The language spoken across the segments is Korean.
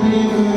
예수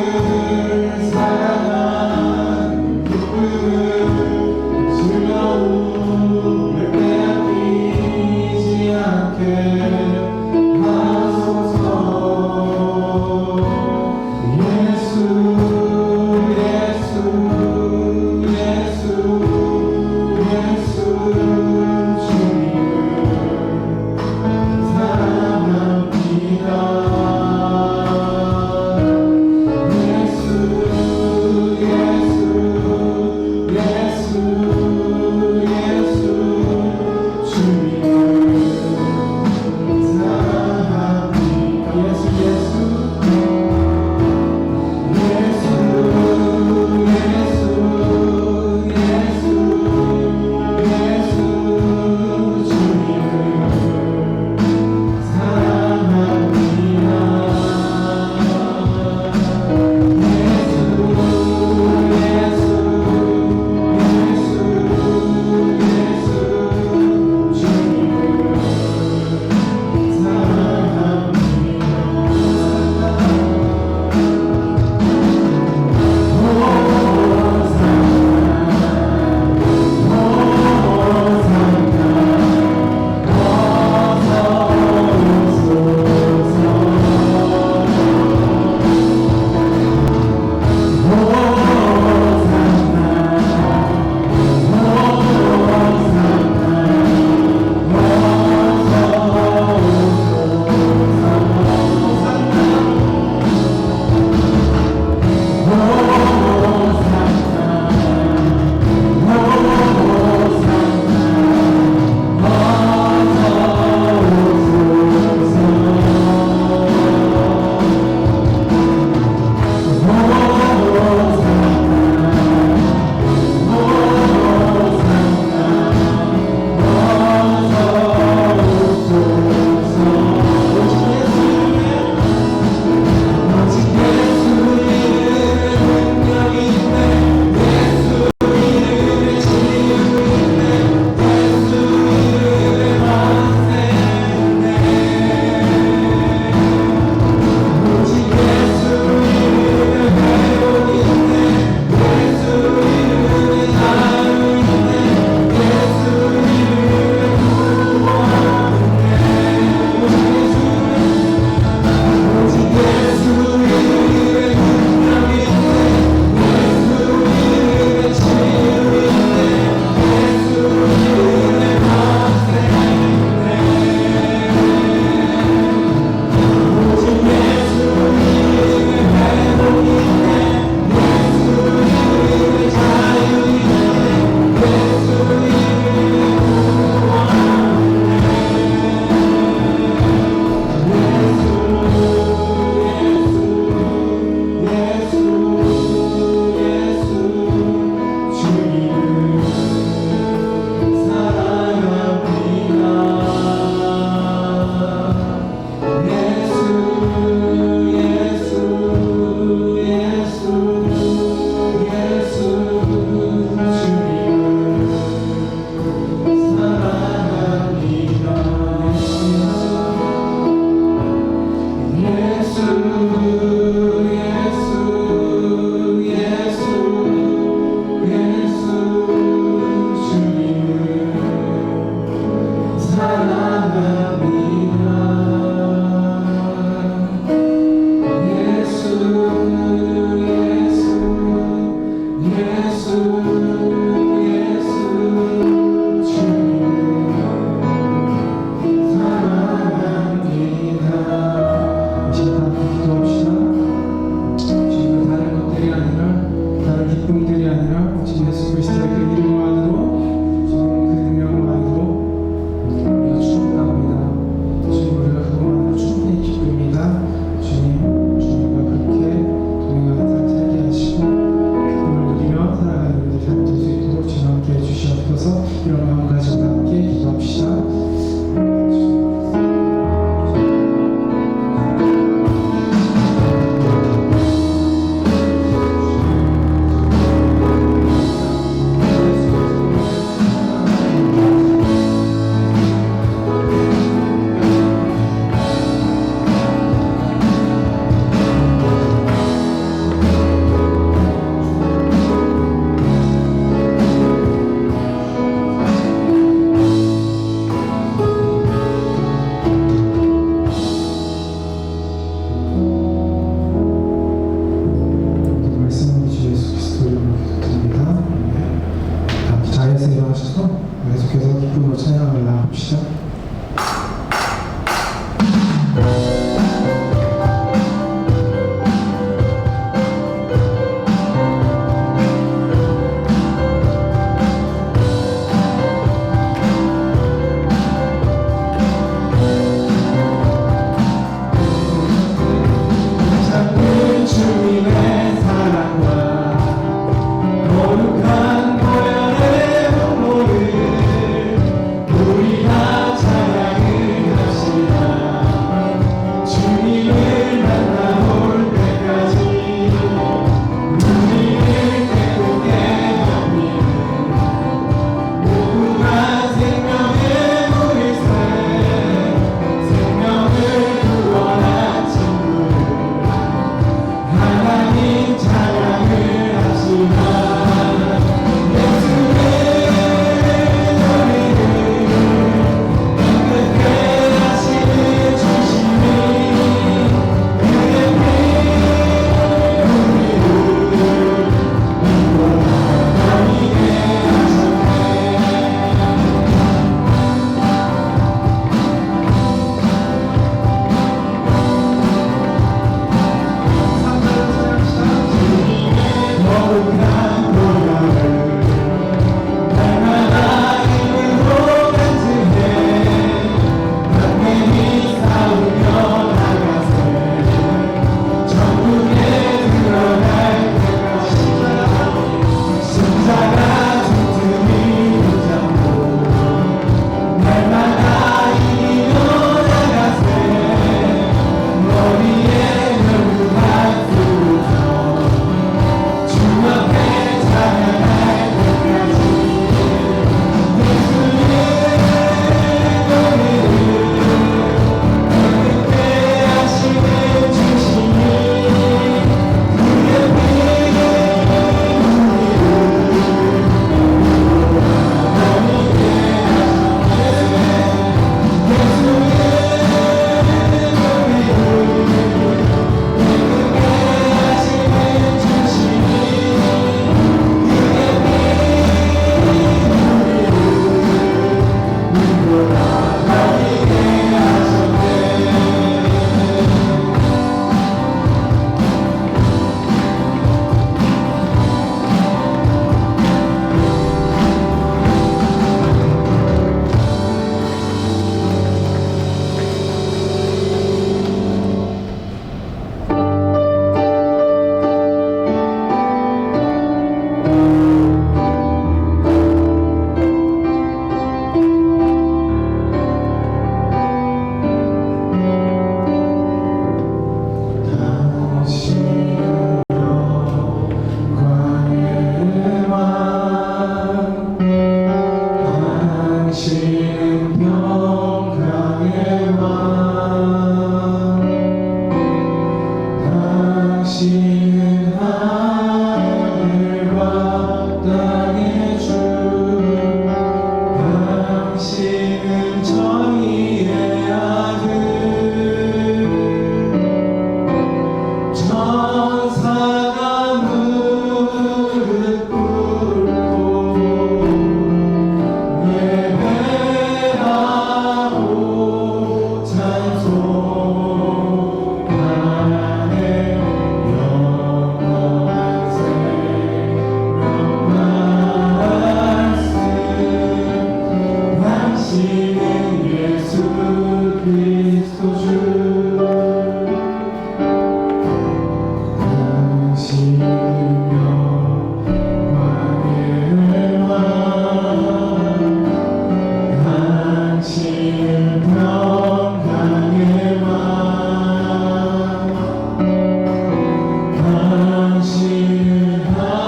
당신은 하늘과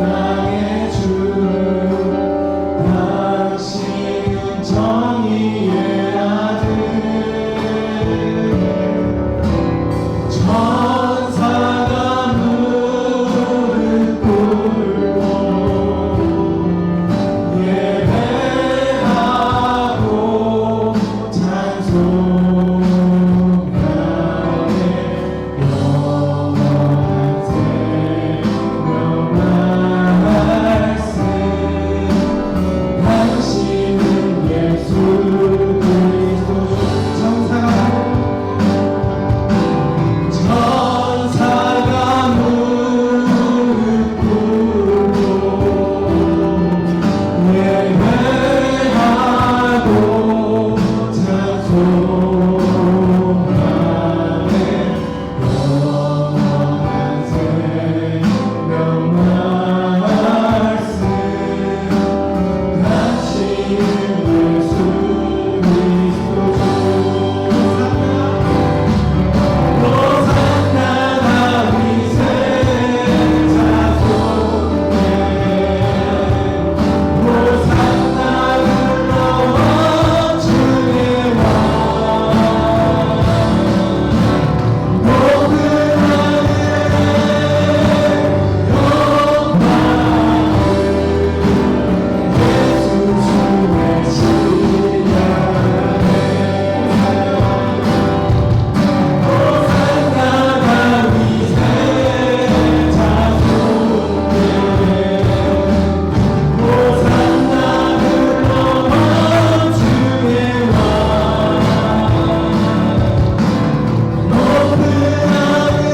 땅의 주, 당신은 정의의 아들, 천사가 무릎 꿇고 예배하고 찬송하네. 영원한 생명 말씀, 당신은 예수 그리스도 주. 천사가 무릎 꿇고 예배하고 찬송하네. 영원한 생명 말씀, 당신은 예수 그리스도 주. 호산나 다윗의 자손에, 호산나 불러온 주의 왕, 높은 하늘에 영광을 예수 주의 시간에. 호산나 다윗의 자손에, 호산나 불러온 주의 왕, 높은 하늘에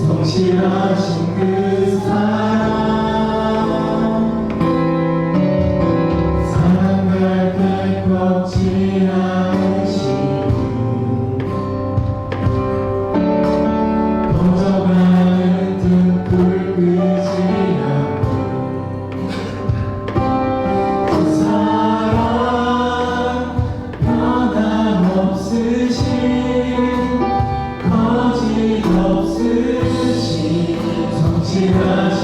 성실하신 그 사랑, 사랑할 때 꺾지 않으시고 번져가는 등불 끄지 않고 그 사랑 변함없으신, 거짓 없으신 성실하신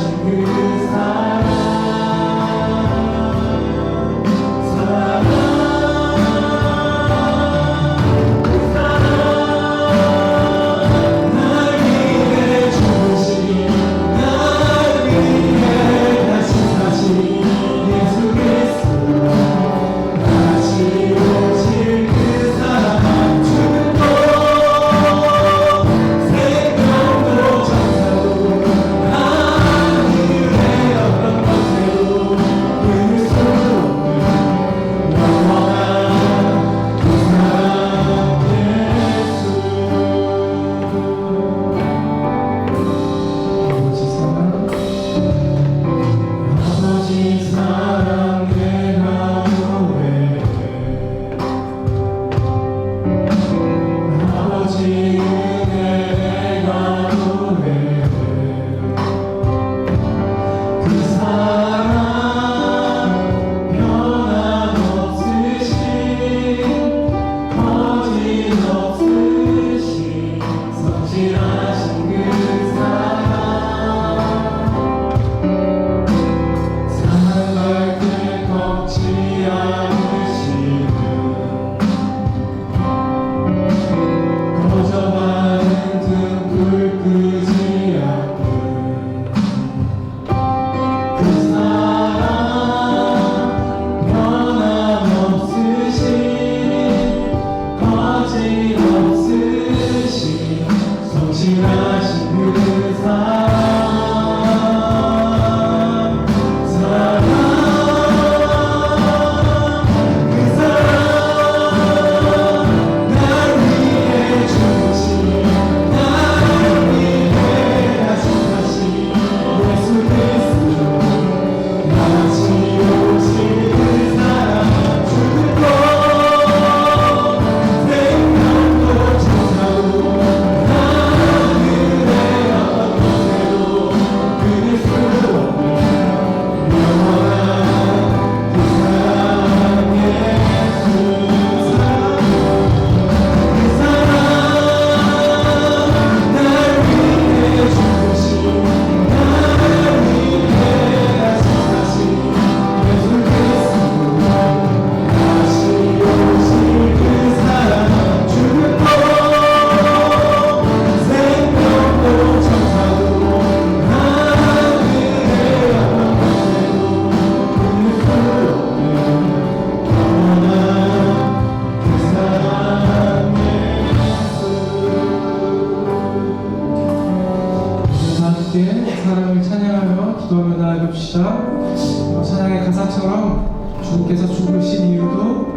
주님을 찬양하며 기도하며 나아갑시다. 찬양의 가사처럼 주님께서 죽으신 이유도,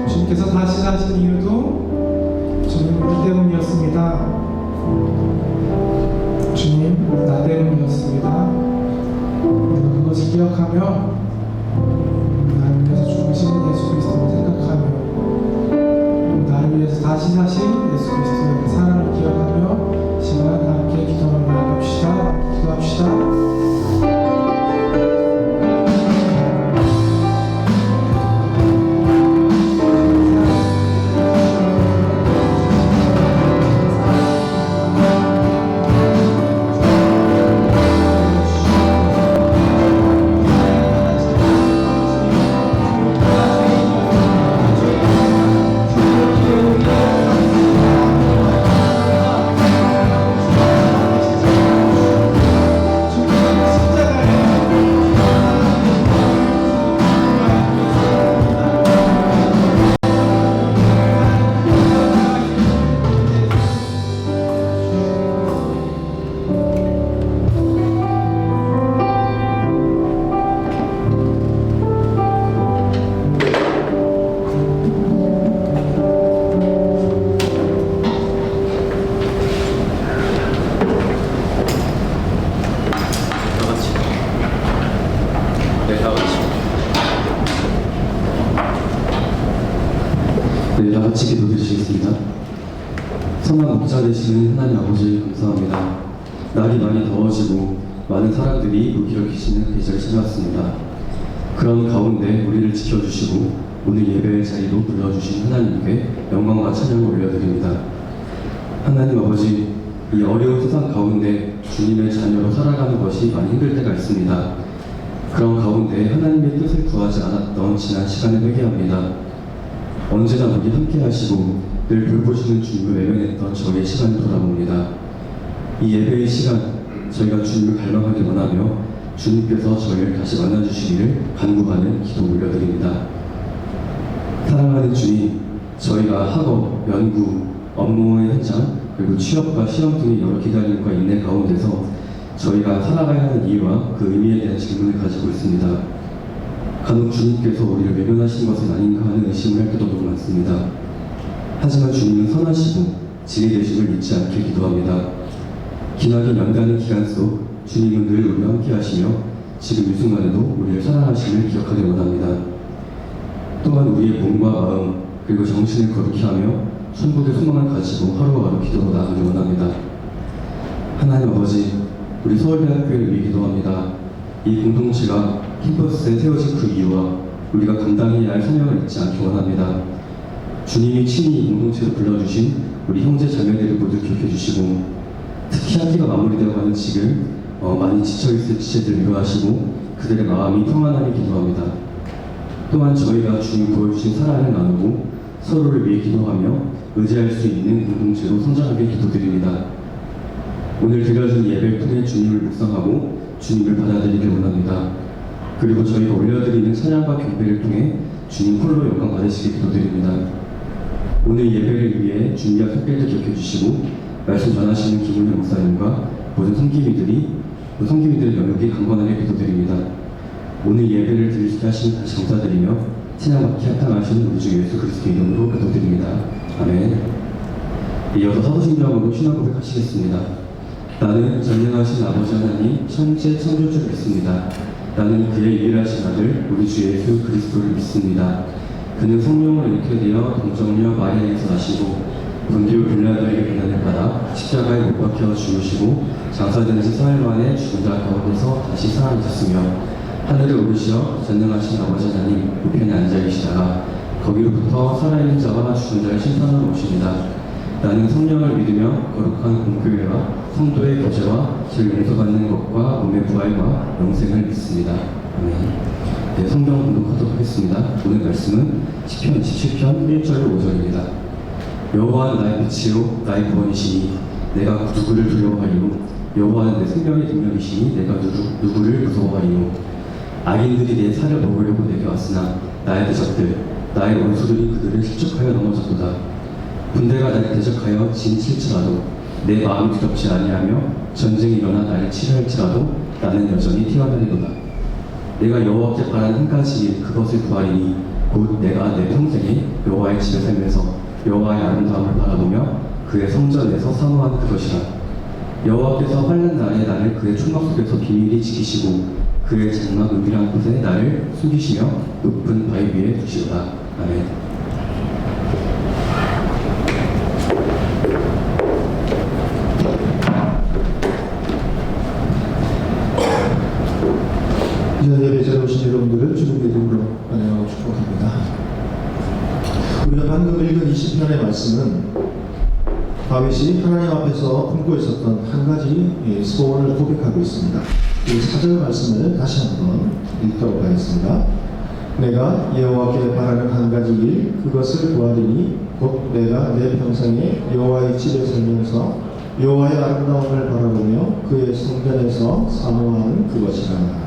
주님께서 다시 사신 이유도 주님 나 때문이었습니다. 주님 나 때문이었습니다. 우리가 그것을 기억하며 나를 위해서 죽으신 예수 그리스도를 생각하며 나를 위해서 다시 사신 예수 그리스도의 사랑을 기억하며 시간 함께 기도하며 나아갑시다. 기도합시다. 네, 다 같이 기도드리시겠습니다. 선한 목자 되시는 하나님 아버지 감사합니다. 날이 많이 더워지고 많은 사람들이 무기력해지는 계절이 찾아왔습니다. 그런 가운데 우리를 지켜주시고 오늘 예배의 자리로 불러주신 하나님께 영광과 찬양을 올려드립니다. 하나님 아버지, 이 어려운 세상 가운데 주님의 자녀로 살아가는 것이 많이 힘들 때가 있습니다. 그런 가운데 하나님의 뜻을 구하지 않았던 지난 시간을 회개합니다. 언제나 우리 함께 하시고 늘 돌보시는 주님을 외면했던 저희의 시간을 돌아봅니다. 이 예배의 시간, 저희가 주님을 갈망하기 원하며 주님께서 저희를 다시 만나주시기를 간구하는 기도 올려드립니다. 사랑하는 주님, 저희가 학업, 연구, 업무의 현장, 그리고 취업과 시험 등의 여러 기다림과 인내 가운데서 저희가 살아가야 하는 이유와 그 의미에 대한 질문을 가지고 있습니다. 간혹 주님께서 우리를 외면하신 것은 아닌가 하는 의심을 할 때도 너무 많습니다. 하지만 주님은 선하시고 진리 되심을 잊지 않게 기도합니다. 기나긴 연단의 기간 속 주님은 늘 우리와 함께 하시며 지금 이 순간에도 우리를 사랑하심을 기억하기 원합니다. 또한 우리의 몸과 마음 그리고 정신을 거룩히 하며 천국의 소망을 가지고 하루하루 기도로 나아가기 원합니다. 하나님 아버지, 우리 서울대학교를 위해 기도합니다. 이 공동체가 캠퍼스에 세워진 그 이유와 우리가 감당해야 할 사명을 잊지 않기 원합니다. 주님이 친히 이 공동체로 불러주신 우리 형제 자매들을 모두 기억해 주시고 특히 학기가 마무리되어가는 지금 많이 지쳐있을 지체들을 위로하시고 그들의 마음이 평안하게 기도합니다. 또한 저희가 주님 보여주신 사랑을 나누고 서로를 위해 기도하며 의지할 수 있는 공동체로 성장하게 기도드립니다. 오늘 드려준 예배를 통해 주님을 묵상하고 주님을 받아들이길 원합니다. 그리고 저희가 올려드리는 찬양과 경배를 통해 주님 홀로 영광 받으시길 기도드립니다. 오늘 예배를 위해 준비한 특별도 기억해 주시고 말씀 전하시는 김은혜 목사님과 모든 성기민들의 영역이 강건하게 기도드립니다. 오늘 예배를 드릴 수 있게 하시니 다시 감사드리며 찬양받기 합당하신 우리 주 예수 그리스도 이름으로 기도드립니다. 아멘. 이어서 사도신경으로 신앙 고백하시겠습니다. 나는 전능하신 아버지 하나님 천재 창조주를 믿습니다. 나는 그의 유일하신 아들 우리 주 예수 그리스도를 믿습니다. 그는 성령으로 잉태되어 동정녀 마리아에서 나시고 본디오 빌라도에게 고난을 받아 십자가에 못 박혀 죽으시고 장사된 지 사흘 만에 죽은 자 가운데서 다시 살아나셨으며 하늘에 오르시어 전능하신 아버지 하나님 우편에 앉아 계시다가 거기로부터 살아있는 자와 죽은 자를 심판하러 오십니다. 나는 성령을 믿으며 거룩한 공교회와 성도의 교제와 질 용서받는 것과 몸의 부활과 영생을 믿습니다. 아멘. 네, 성경 공독하도록 하겠습니다. 오늘 말씀은 시편 27편 1절 5절입니다. 여호와는 나의 빛이요 나의 구원이시니 내가 누구를 두려워하리요. 여호와는 내 생명의 능력이시니 내가 누구를 무서워하리요. 악인들이 내 살을 먹으려고 내게 왔으나 나의 대적들 나의 원수들이 그들을 실족하여 넘어졌도다. 군대가 나를 대적하여 진칠지라도 내 마음이 두렵지 아니하며 전쟁이 일어나 나를 치료할지라도 나는 여전히 태어나리로다. 내가 여호와께 바라는 한 가지 일 그것을 구하리니 곧 내가 내 평생에 여호와의 집에 살면서 여호와의 아름다움을 바라보며 그의 성전에서 사모하는 그것이라. 여호와께서 환난 날에 나를 그의 총막 속에서 비밀히 지키시고 그의 장막 은밀한 곳에 나를 숨기시며 높은 바위 위에 두시리라. 아멘. 이 자리에 배치해 오신 여러분들을 주님의 이름으로 환영하고 축복합니다. 우리가 방금 읽은 20편의 말씀은 다윗이 하나님 앞에서 품고 있었던 한 가지 소원을 고백하고 있습니다. 이 4절 말씀을 다시 한번 읽도록 하겠습니다. 내가 여호와께 바라는 한 가지 일 그것을 구하리니 곧 내가 내 평생에 여호와의 집에 살면서 여호와의 아름다움을 바라보며 그의 성전에서 사모하는 그것이라.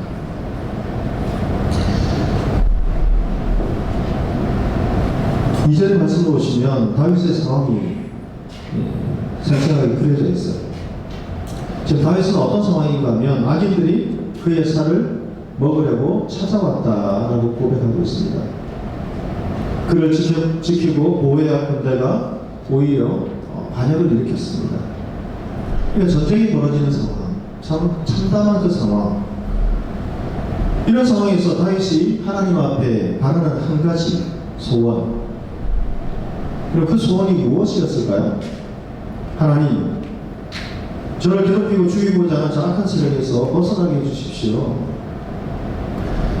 이전의 말씀을 보시면 다윗의 상황이 생생하게 그려져 있어요. 지금 다윗은 어떤 상황인가 하면 악인들이 그의 살을 먹으려고 찾아왔다라고 고백하고 있습니다. 그를 지키고 보호해야 할 군대가 오히려 반역을 일으켰습니다. 그러니까 전쟁이 벌어지는 상황, 참 참담한 그 상황. 이런 상황에서 다윗이 하나님 앞에 바라는 한 가지 소원, 그럼 그 소원이 무엇이었을까요? 하나님, 저를 괴롭히고 죽이고자 하는 저 악한 세력에서 벗어나게 해주십시오.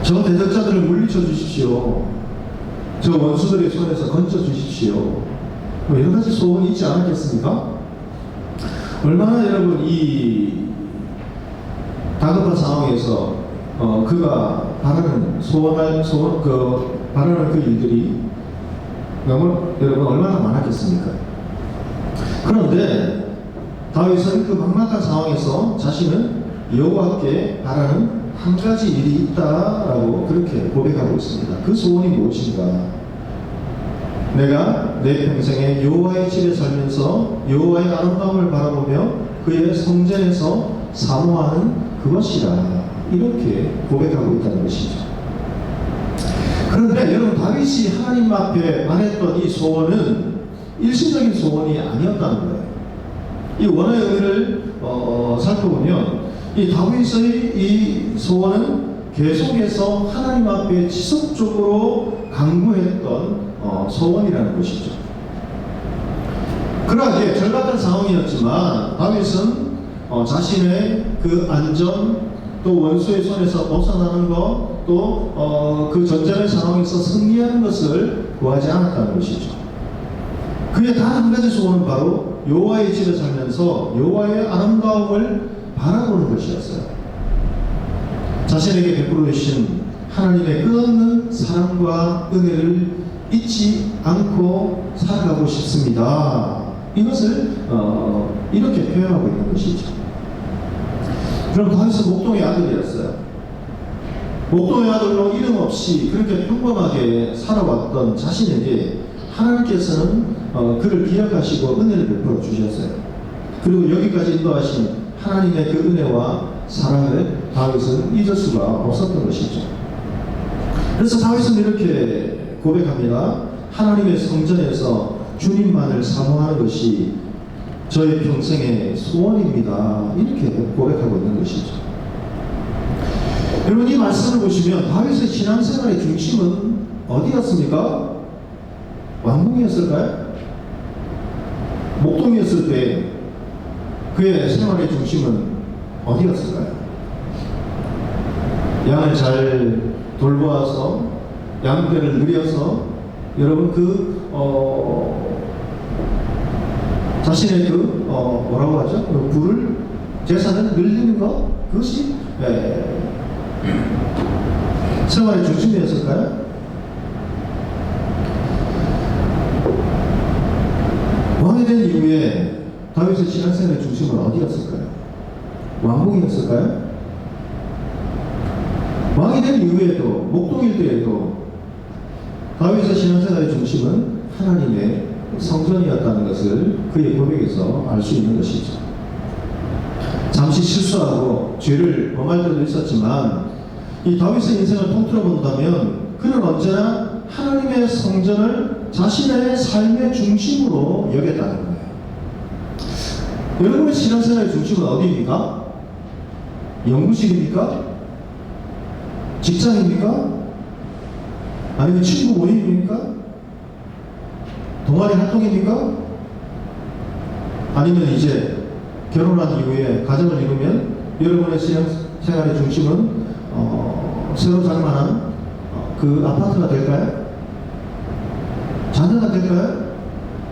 저 대적자들을 물리쳐 주십시오. 저 원수들의 손에서 건져 주십시오. 뭐 여러 가지 소원이 있지 않았겠습니까? 얼마나 여러분 이 다급한 상황에서 그가 바라는 바라는 그 일들이 여러분 얼마나 많았겠습니까? 그런데 다윗은 그 막막한 상황에서 자신은 여호와께 바라는 한 가지 일이 있다라고 그렇게 고백하고 있습니다. 그 소원이 무엇인가? 내가 내 평생에 여호와의 집에 살면서 여호와의 아름다움을 바라보며 그의 성전에서 사모하는 그것이라. 이렇게 고백하고 있다는 것이죠. 그런데 여러분 다윗이 하나님 앞에 말했던 이 소원은 일시적인 소원이 아니었다는 거예요. 이 원어의 의미를 살펴보면 이 다윗의 이 소원은 계속해서 하나님 앞에 지속적으로 강구했던 소원이라는 것이죠. 그러하기에 절박한 상황이었지만 다윗은 자신의 그 안전, 또 원수의 손에서 벗어나는 것, 또 그 전쟁의 상황에서 승리하는 것을 구하지 않았다는 것이죠. 그의 단 한 가지 소원은 바로 여호와의 집에 살면서 여호와의 아름다움을 바라보는 것이었어요. 자신에게 베풀어 주신 하나님의 끝없는 사랑과 은혜를 잊지 않고 살아가고 싶습니다. 이것을 이렇게 표현하고 있는 것이죠. 그럼 다윗은 목동의 아들이었어요. 목동의 아들로 이름 없이 그렇게 평범하게 살아왔던 자신에게 하나님께서는 그를 기억하시고 은혜를 베풀어 주셨어요. 그리고 여기까지 인도하신 하나님의 그 은혜와 사랑을 다윗은 잊을 수가 없었던 것이죠. 그래서 다윗은 이렇게 고백합니다. 하나님의 성전에서 주님만을 사모하는 것이 저의 평생의 소원입니다. 이렇게 고백하고 있는 것이죠. 여러분 이 말씀을 보시면 다윗의 신앙생활의 중심은 어디였습니까? 왕궁이었을까요? 목동이었을 때 그의 생활의 중심은 어디였을까요? 양을 잘 돌보아서 양떼를 늘여서 여러분 자신의 뭐라고 하죠? 그 부를 재산을 늘리는 것, 그것이 생활의 중심이었을까요? 왕이 된 이후에 다윗의 신앙생활의 중심은 어디였을까요? 왕궁이었을까요? 왕이 된 이후에도 목동일 때에도 다윗의 신앙생활의 중심은 하나님의 성전이었다는 것을 그의 고백에서 알 수 있는 것이죠. 자, 잠시 실수하고 죄를 범할 때도 있었지만 이 다윗의 인생을 통틀어 본다면 그는 언제나 하나님의 성전을 자신의 삶의 중심으로 여겼다는 거예요. 여러분의 신앙생활의 중심은 어디입니까? 연구실입니까? 직장입니까? 아니면 친구 모임입니까? 동아리 활동입니까? 아니면 이제 결혼한 이후에 가정을 이루면 여러분의 신앙생활의 중심은 새로 장만한 그 아파트가 될까요? 자녀가 될까요?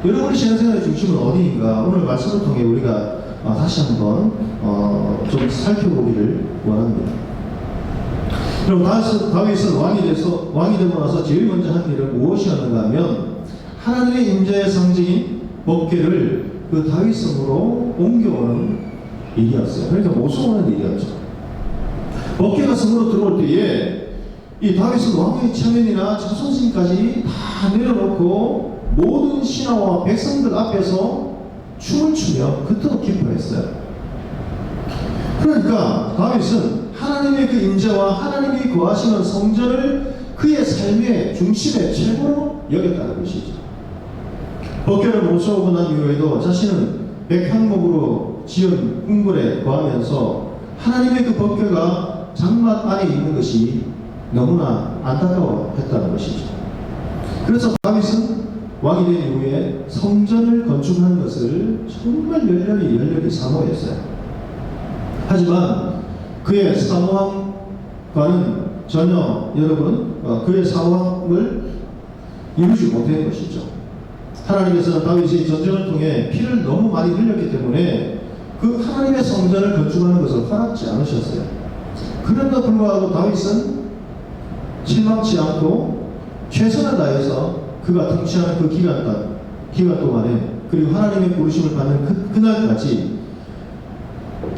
여러분의 신앙생활의 중심은 어디인가? 오늘 말씀을 통해 우리가 다시 한번 좀 살펴보기를 원합니다. 그럼 다윗은 왕이 되고 나서 제일 먼저 한 일은 무엇이었는가 하면 하나님의 임재의 상징인 법궤를 그 다윗성으로 옮겨오는 일이었어요. 그러니까 모셔오는 일이었죠. 법궤가 성으로 들어올 때에 이 다윗은 왕의 처면이나 자손심까지 다 내려놓고 모든 신하와 백성들 앞에서 춤을 추며 그토록 기뻐했어요. 그러니까 다윗은 하나님의 그 임재와 하나님이 거하시는 성전을 그의 삶의 중심의 최고로 여겼다는 것이죠. 법궤를 모셔오고 난 이후에도 자신은 백향목으로 지은 궁궐에 거하면서 하나님의 그 법궤가 장막 안에 있는 것이 너무나 안타까워했다는 것이죠. 그래서 다윗은 왕이 된 이후에 성전을 건축하는 것을 정말 열렬히 사모했어요. 하지만 그의 사모함과는 전혀 여러분 그의 사모함을 이루지 못한 것이죠. 하나님께서는 다윗이 전쟁을 통해 피를 너무 많이 흘렸기 때문에 그 하나님의 성전을 건축하는 것을 허락지 않으셨어요. 그럼에도 불구하고 다윗은 실망치 않고 최선을 다해서 그가 통치하는 그 기간 동안에 그리고 하나님의 부르심을 받는 그날까지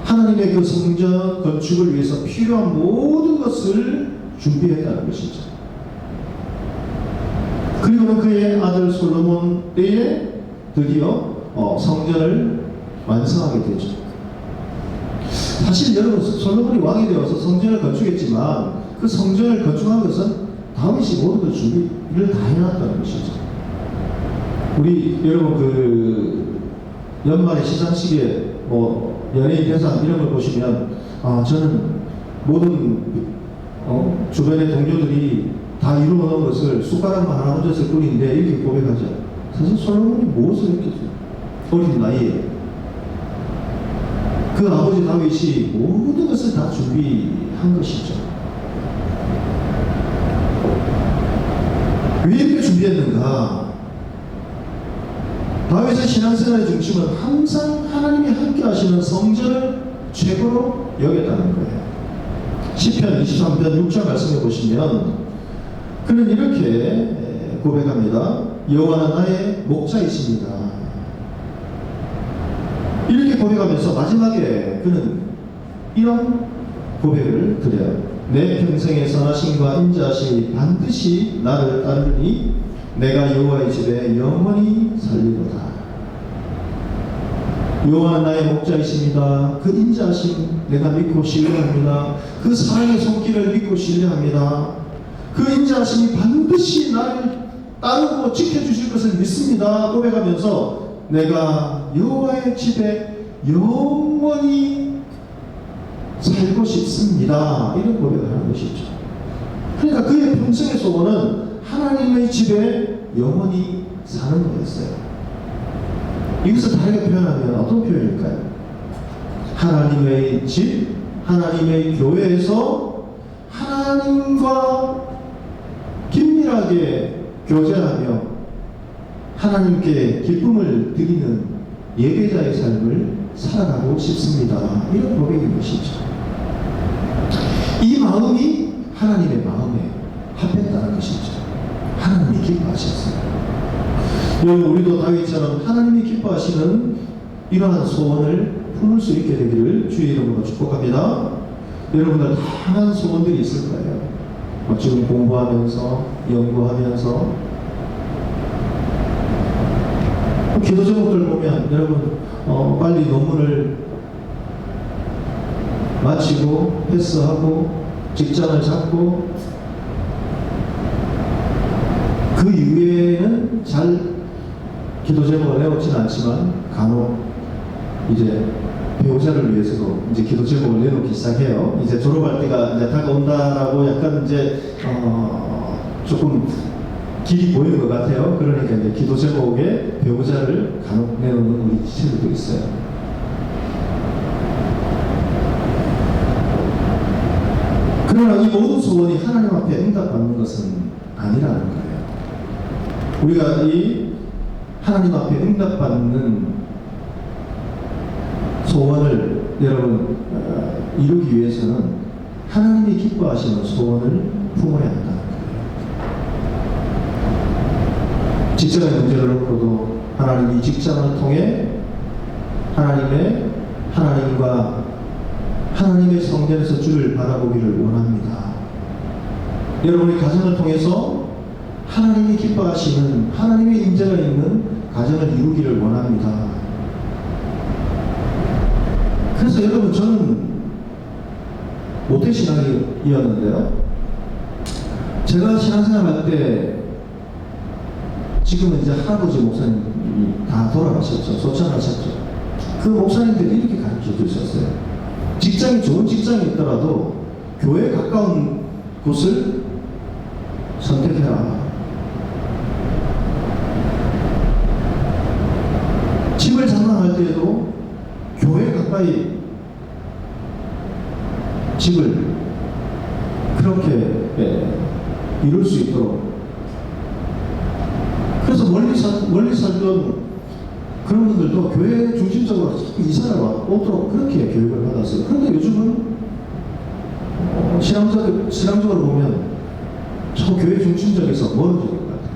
하나님의 그 성전 건축을 위해서 필요한 모든 것을 준비했다는 것이죠. 그리고는 그의 아들 솔로몬 때에 드디어 성전을 완성하게 되죠. 사실 여러분 솔로몬이 왕이 되어서 성전을 건축했지만 그 성전을 건축한 것은 다윗이 모든 그 준비를 다 해놨다는 것이죠. 우리 여러분 그 연말에 시상식에 연예인 대상 이런 걸 보시면 저는 모든 주변의 동료들이 다 이루어놓은 것을 숟가락만 하나 얹었을 뿐인데 이렇게 고백하죠. 사실 솔로몬이 무엇을 했겠어요? 어린 나이에 그 아버지 다윗이 모든 것을 다 준비한 것이죠. 왜 이렇게 준비했는가? 다윗의 신앙생활의 중심은 항상 하나님이 함께 하시는 성전을 최고로 여겼다는 거예요. 시편 23편 6절 말씀해 보시면 그는 이렇게 고백합니다. 여호와는 나의 목자이십니다. 이렇게 고백하면서 마지막에 그는 이런 고백을 드려요. 내 평생의 선하심과 인자하심이 반드시 나를 따르니 내가 여호와의 집에 영원히 살리로다. 여호와는 나의 목자이십니다. 그 인자하심 내가 믿고 신뢰합니다. 그 사랑의 손길을 믿고 신뢰합니다. 그 인자하심이 반드시 나를 따르고 지켜주실 것을 믿습니다. 고백하면서 내가 여호와의 집에 영원히 살고 싶습니다. 이런 고백을 하는 것이죠. 그러니까 그의 평생의 소원은 하나님의 집에 영원히 사는 거였어요. 이것을 다르게 표현하면 어떤 표현일까요? 하나님의 집, 하나님의 교회에서 하나님과 긴밀하게 교제하며 하나님께 기쁨을 드리는 예배자의 삶을 살아가고 싶습니다. 이런 고백인 것이죠. 이 마음이 하나님의 마음에 합했다는 것이죠. 하나님이 기뻐하셨어요. 여러분 우리도 다윗처럼 하나님이 기뻐하시는 이러한 소원을 품을 수 있게 되기를 주의 이름으로 축복합니다. 여러분들 다양한 소원들이 있을 거예요. 지금 공부하면서 연구하면서 기도 제목들 보면 여러분 빨리 논문을 마치고 패스하고 직장을 잡고 그 이후에는 잘 기도 제목을 내놓지는 않지만 간혹 이제 배우자를 위해서도 이제 기도 제목을 내놓기 시작해요. 이제 졸업할 때가 이제 다가온다라고 약간 이제 조금 길이 보이는 것 같아요. 그러니까 이제 기도 제목에 배우자를 간혹 내놓는 우리 지체들도 있어요. 그러나 이 모든 소원이 하나님 앞에 응답받는 것은 아니라는 거예요. 우리가 이 하나님 앞에 응답받는 소원을 여러분 이루기 위해서는 하나님이 기뻐하시는 소원을 품어야 한다는 거예요. 직장의 문제를 놓고도 하나님이 직장을 통해 하나님과 하나님의 성전에서 주를 바라보기를 원합니다. 여러분의 가정을 통해서 하나님이 기뻐하시는 하나님의 임재가 있는 가정을 이루기를 원합니다. 그래서 여러분 저는 모태신앙이었는데요. 제가 신앙생활 할 때 지금은 이제 할아버지 목사님이 다 돌아가셨죠. 소천하셨죠. 그 목사님들이 이렇게 가르쳐 주셨어요. 직장이 좋은 직장이 있더라도 교회에 가까운 곳을 선택해라. 집을 장만할 때에도 교회 가까이 집을 그렇게 이룰 수 있도록. 그래서 멀리 살던 그런 분들도 교회 중심적으로 이사를 오도록 그렇게 교육을 받았어요. 그런데 요즘은 신앙적으로 보면 저 교회 중심적에서 멀어지는 것 같아요.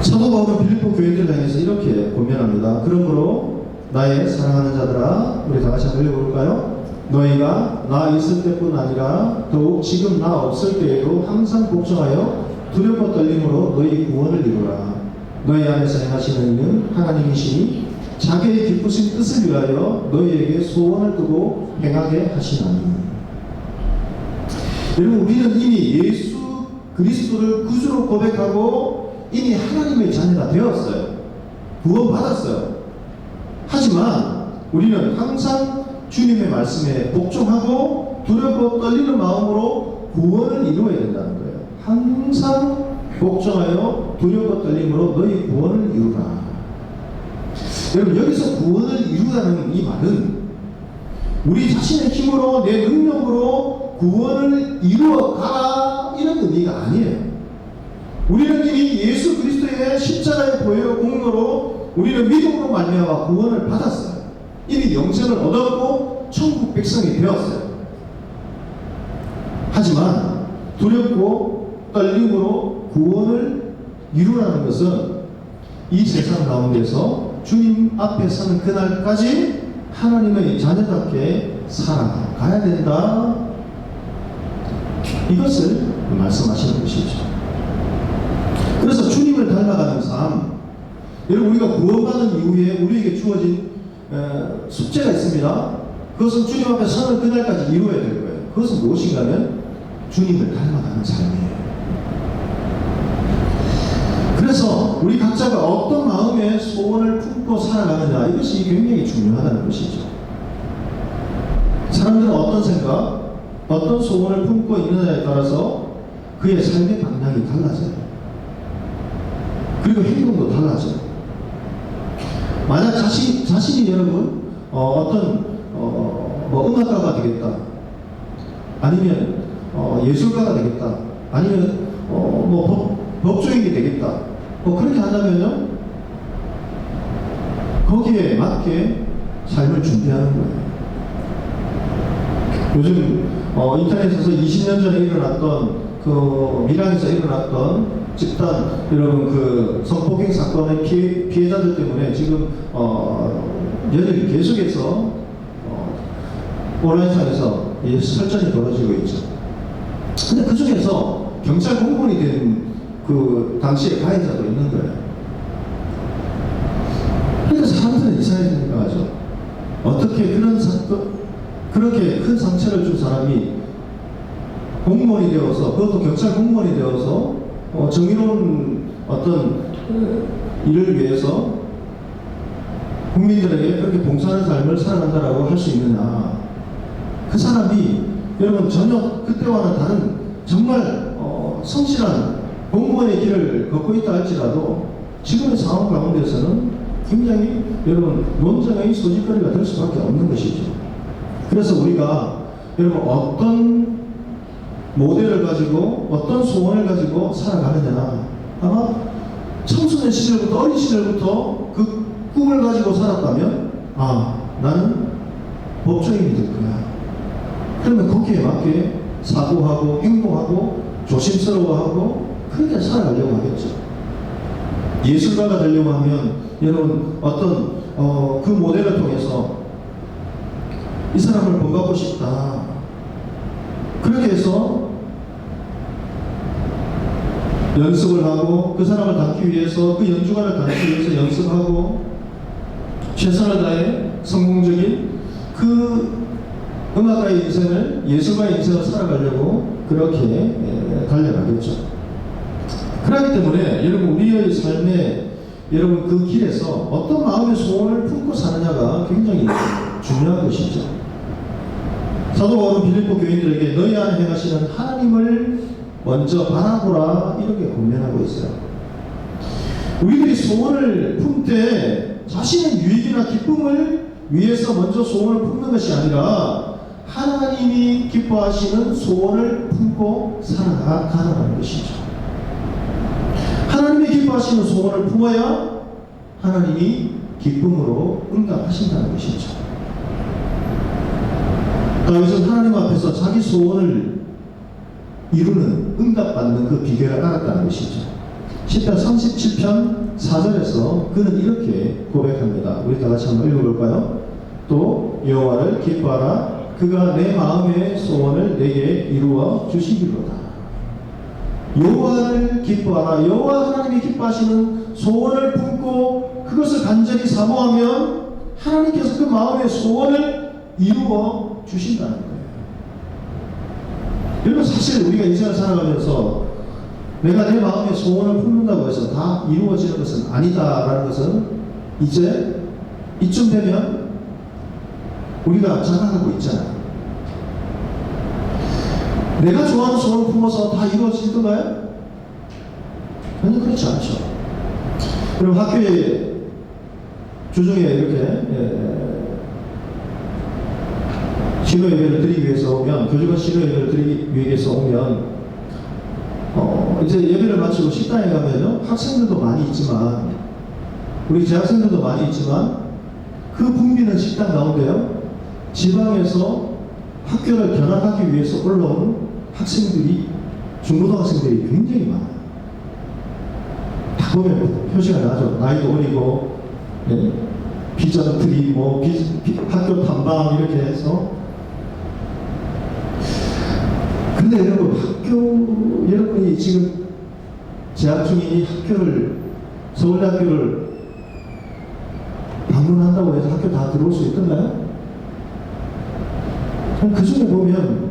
사도 바울은 빌립보 교회들을 향해서 이렇게 권면합니다. 그러므로 나의 사랑하는 자들아, 우리 다 같이 한번 읽어볼까요? 너희가 나 있을 때뿐 아니라 더욱 지금 나 없을 때에도 항상 복종하여 두렵고 떨림으로 너희 구원을 이루라. 너희 안에서 행하시는 이는 하나님이시니 자기의 기쁘신 뜻을 위하여 너희에게 소원을 두고 행하게 하시나니. 여러분 우리는 이미 예수 그리스도를 구주로 고백하고 이미 하나님의 자녀가 되었어요. 구원받았어요. 하지만 우리는 항상 주님의 말씀에 복종하고 두렵고 떨리는 마음으로 구원을 이루어야 된다는 거예요. 항상 복종하여 두렵고 떨림으로 너희 구원을 이루라. 여러분 여기서 구원을 이루라는 이 말은 우리 자신의 힘으로 내 능력으로 구원을 이루어가라 이런 의미가 아니에요. 우리는 이미 예수 그리스도의 십자가의 보혈 공로로 우리는 믿음으로 말미암아 구원을 받았어요. 이미 영생을 얻었고 천국 백성이 되었어요. 하지만 두렵고 떨림으로 구원을 이루라는 것은 이 세상 가운데서 주님 앞에 서는 그날까지 하나님의 자녀답게 살아가야 된다. 이것을 말씀하시는 것이죠. 그래서 주님을 닮아가는 삶, 여러분 우리가 구원받은 이후에 우리에게 주어진 숙제가 있습니다. 그것은 주님 앞에 서는 그날까지 이루어야 될 거예요. 그것은 무엇인가 하면 주님을 닮아가는 삶이에요. 그래서 우리 각자가 어떤 마음의 소원을 품고 살아가느냐, 이것이 굉장히 중요하다는 것이죠. 사람들은 어떤 생각, 어떤 소원을 품고 있느냐에 따라서 그의 삶의 방향이 달라져요. 그리고 행동도 달라져요. 만약 자신이 여러분 뭐 음악가가 되겠다, 아니면 예술가가 되겠다, 아니면 뭐 법조인이 되겠다, 뭐 그렇게 한다면요 거기에 맞게 삶을 준비하는 거예요. 요즘 인터넷에서 20년 전에 일어났던 그 밀양에서 일어났던 집단, 여러분 그 성폭행 사건의 피해자들 때문에 지금 연일 계속해서 온라인상에서 설전이 벌어지고 있죠. 근데 그 중에서 경찰 공무원이 된 그 당시의 가해자도 있는 거예요. 그러니까 괜찮아야 생각하죠. 어떻게 그렇게 큰 상처를 준 사람이 공무원이 되어서, 그것도 경찰 공무원이 되어서 정의로운 어떤 일을 위해서 국민들에게 그렇게 봉사하는 삶을 살아간다라고 할 수 있느냐. 그 사람이 여러분 전혀 그때와는 다른 정말 성실한 공무원의 길을 걷고 있다 할지라도 지금의 상황 가운데서는 굉장히 여러분 논쟁의 소지거리가 될 수밖에 없는 것이죠. 그래서 우리가 여러분 어떤 모델을 가지고 어떤 소원을 가지고 살아가느냐, 아마 청소년 시절부터 어린 시절부터 그 꿈을 가지고 살았다면 나는 법조인이 될 거야. 그러면 거기에 맞게 사고하고 행동하고 조심스러워하고 그렇게 살아가려고 하겠죠. 예술가가 되려고 하면 여러분 어떤 그 모델을 통해서 이 사람을 본받고 싶다. 그렇게 해서 연습을 하고 그 사람을 닮기 위해서 그 연주가를 닮기 위해서 연습하고 최선을 다해 성공적인 그 음악가의 인생을 예술가의 인생을 살아가려고 그렇게 달려가겠죠. 그렇기 때문에 여러분 우리의 삶에 여러분 그 길에서 어떤 마음의 소원을 품고 사느냐가 굉장히 중요한 것이죠. 사도 바울은 빌립보 교인들에게 너희 안에 행하시는 하나님을 먼저 바라보라 이렇게 권면하고 있어요. 우리들이 소원을 품 때 자신의 유익이나 기쁨을 위해서 먼저 소원을 품는 것이 아니라 하나님이 기뻐하시는 소원을 품고 살아가는 것이죠. 하나님이 기뻐하시는 소원을 품어야 하나님이 기쁨으로 응답하신다는 것이죠. 다윗은 하나님 앞에서 자기 소원을 이루는 응답받는 그 비결을 알았다는 것이죠. 시편 37편 4절에서 그는 이렇게 고백합니다. 우리 다 같이 한번 읽어볼까요? 또 여호와를 기뻐하라. 그가 내 마음의 소원을 내게 이루어 주시기로다. 여호와를 기뻐하라. 여호와 하나님이 기뻐하시는 소원을 품고 그것을 간절히 사모하면 하나님께서 그 마음의 소원을 이루어 주신다는 거예요. 여러분 사실 우리가 인생을 살아가면서 내가 내 마음의 소원을 품는다고 해서 다 이루어지는 것은 아니다라는 것은 이제 이쯤 되면 우리가 자각하고 있잖아요. 내가 좋아하는 소원을 품어서 다 이루어지던가요? 전혀 그렇지 않죠. 그럼 학교에 주중에 이렇게 신호 예배를 드리기 위해서 오면, 교주가 신호 예배를 드리기 위해서 오면 이제 예배를 마치고 식당에 가면요 학생들도 많이 있지만 우리 재학생들도 많이 있지만 그 붐비는 식당 가운데요 지방에서 학교를 견학하기 위해서 올라온 학생들이, 중고등학생들이 굉장히 많아요. 다 보면 표시가 나죠. 나이도 어리고 비전트리 학교 탐방 이렇게 해서. 근데 여러분 여러분이 지금 재학 중이니 서울대 학교를 방문한다고 해서 학교 다 들어올 수 있던가요? 그 중에 보면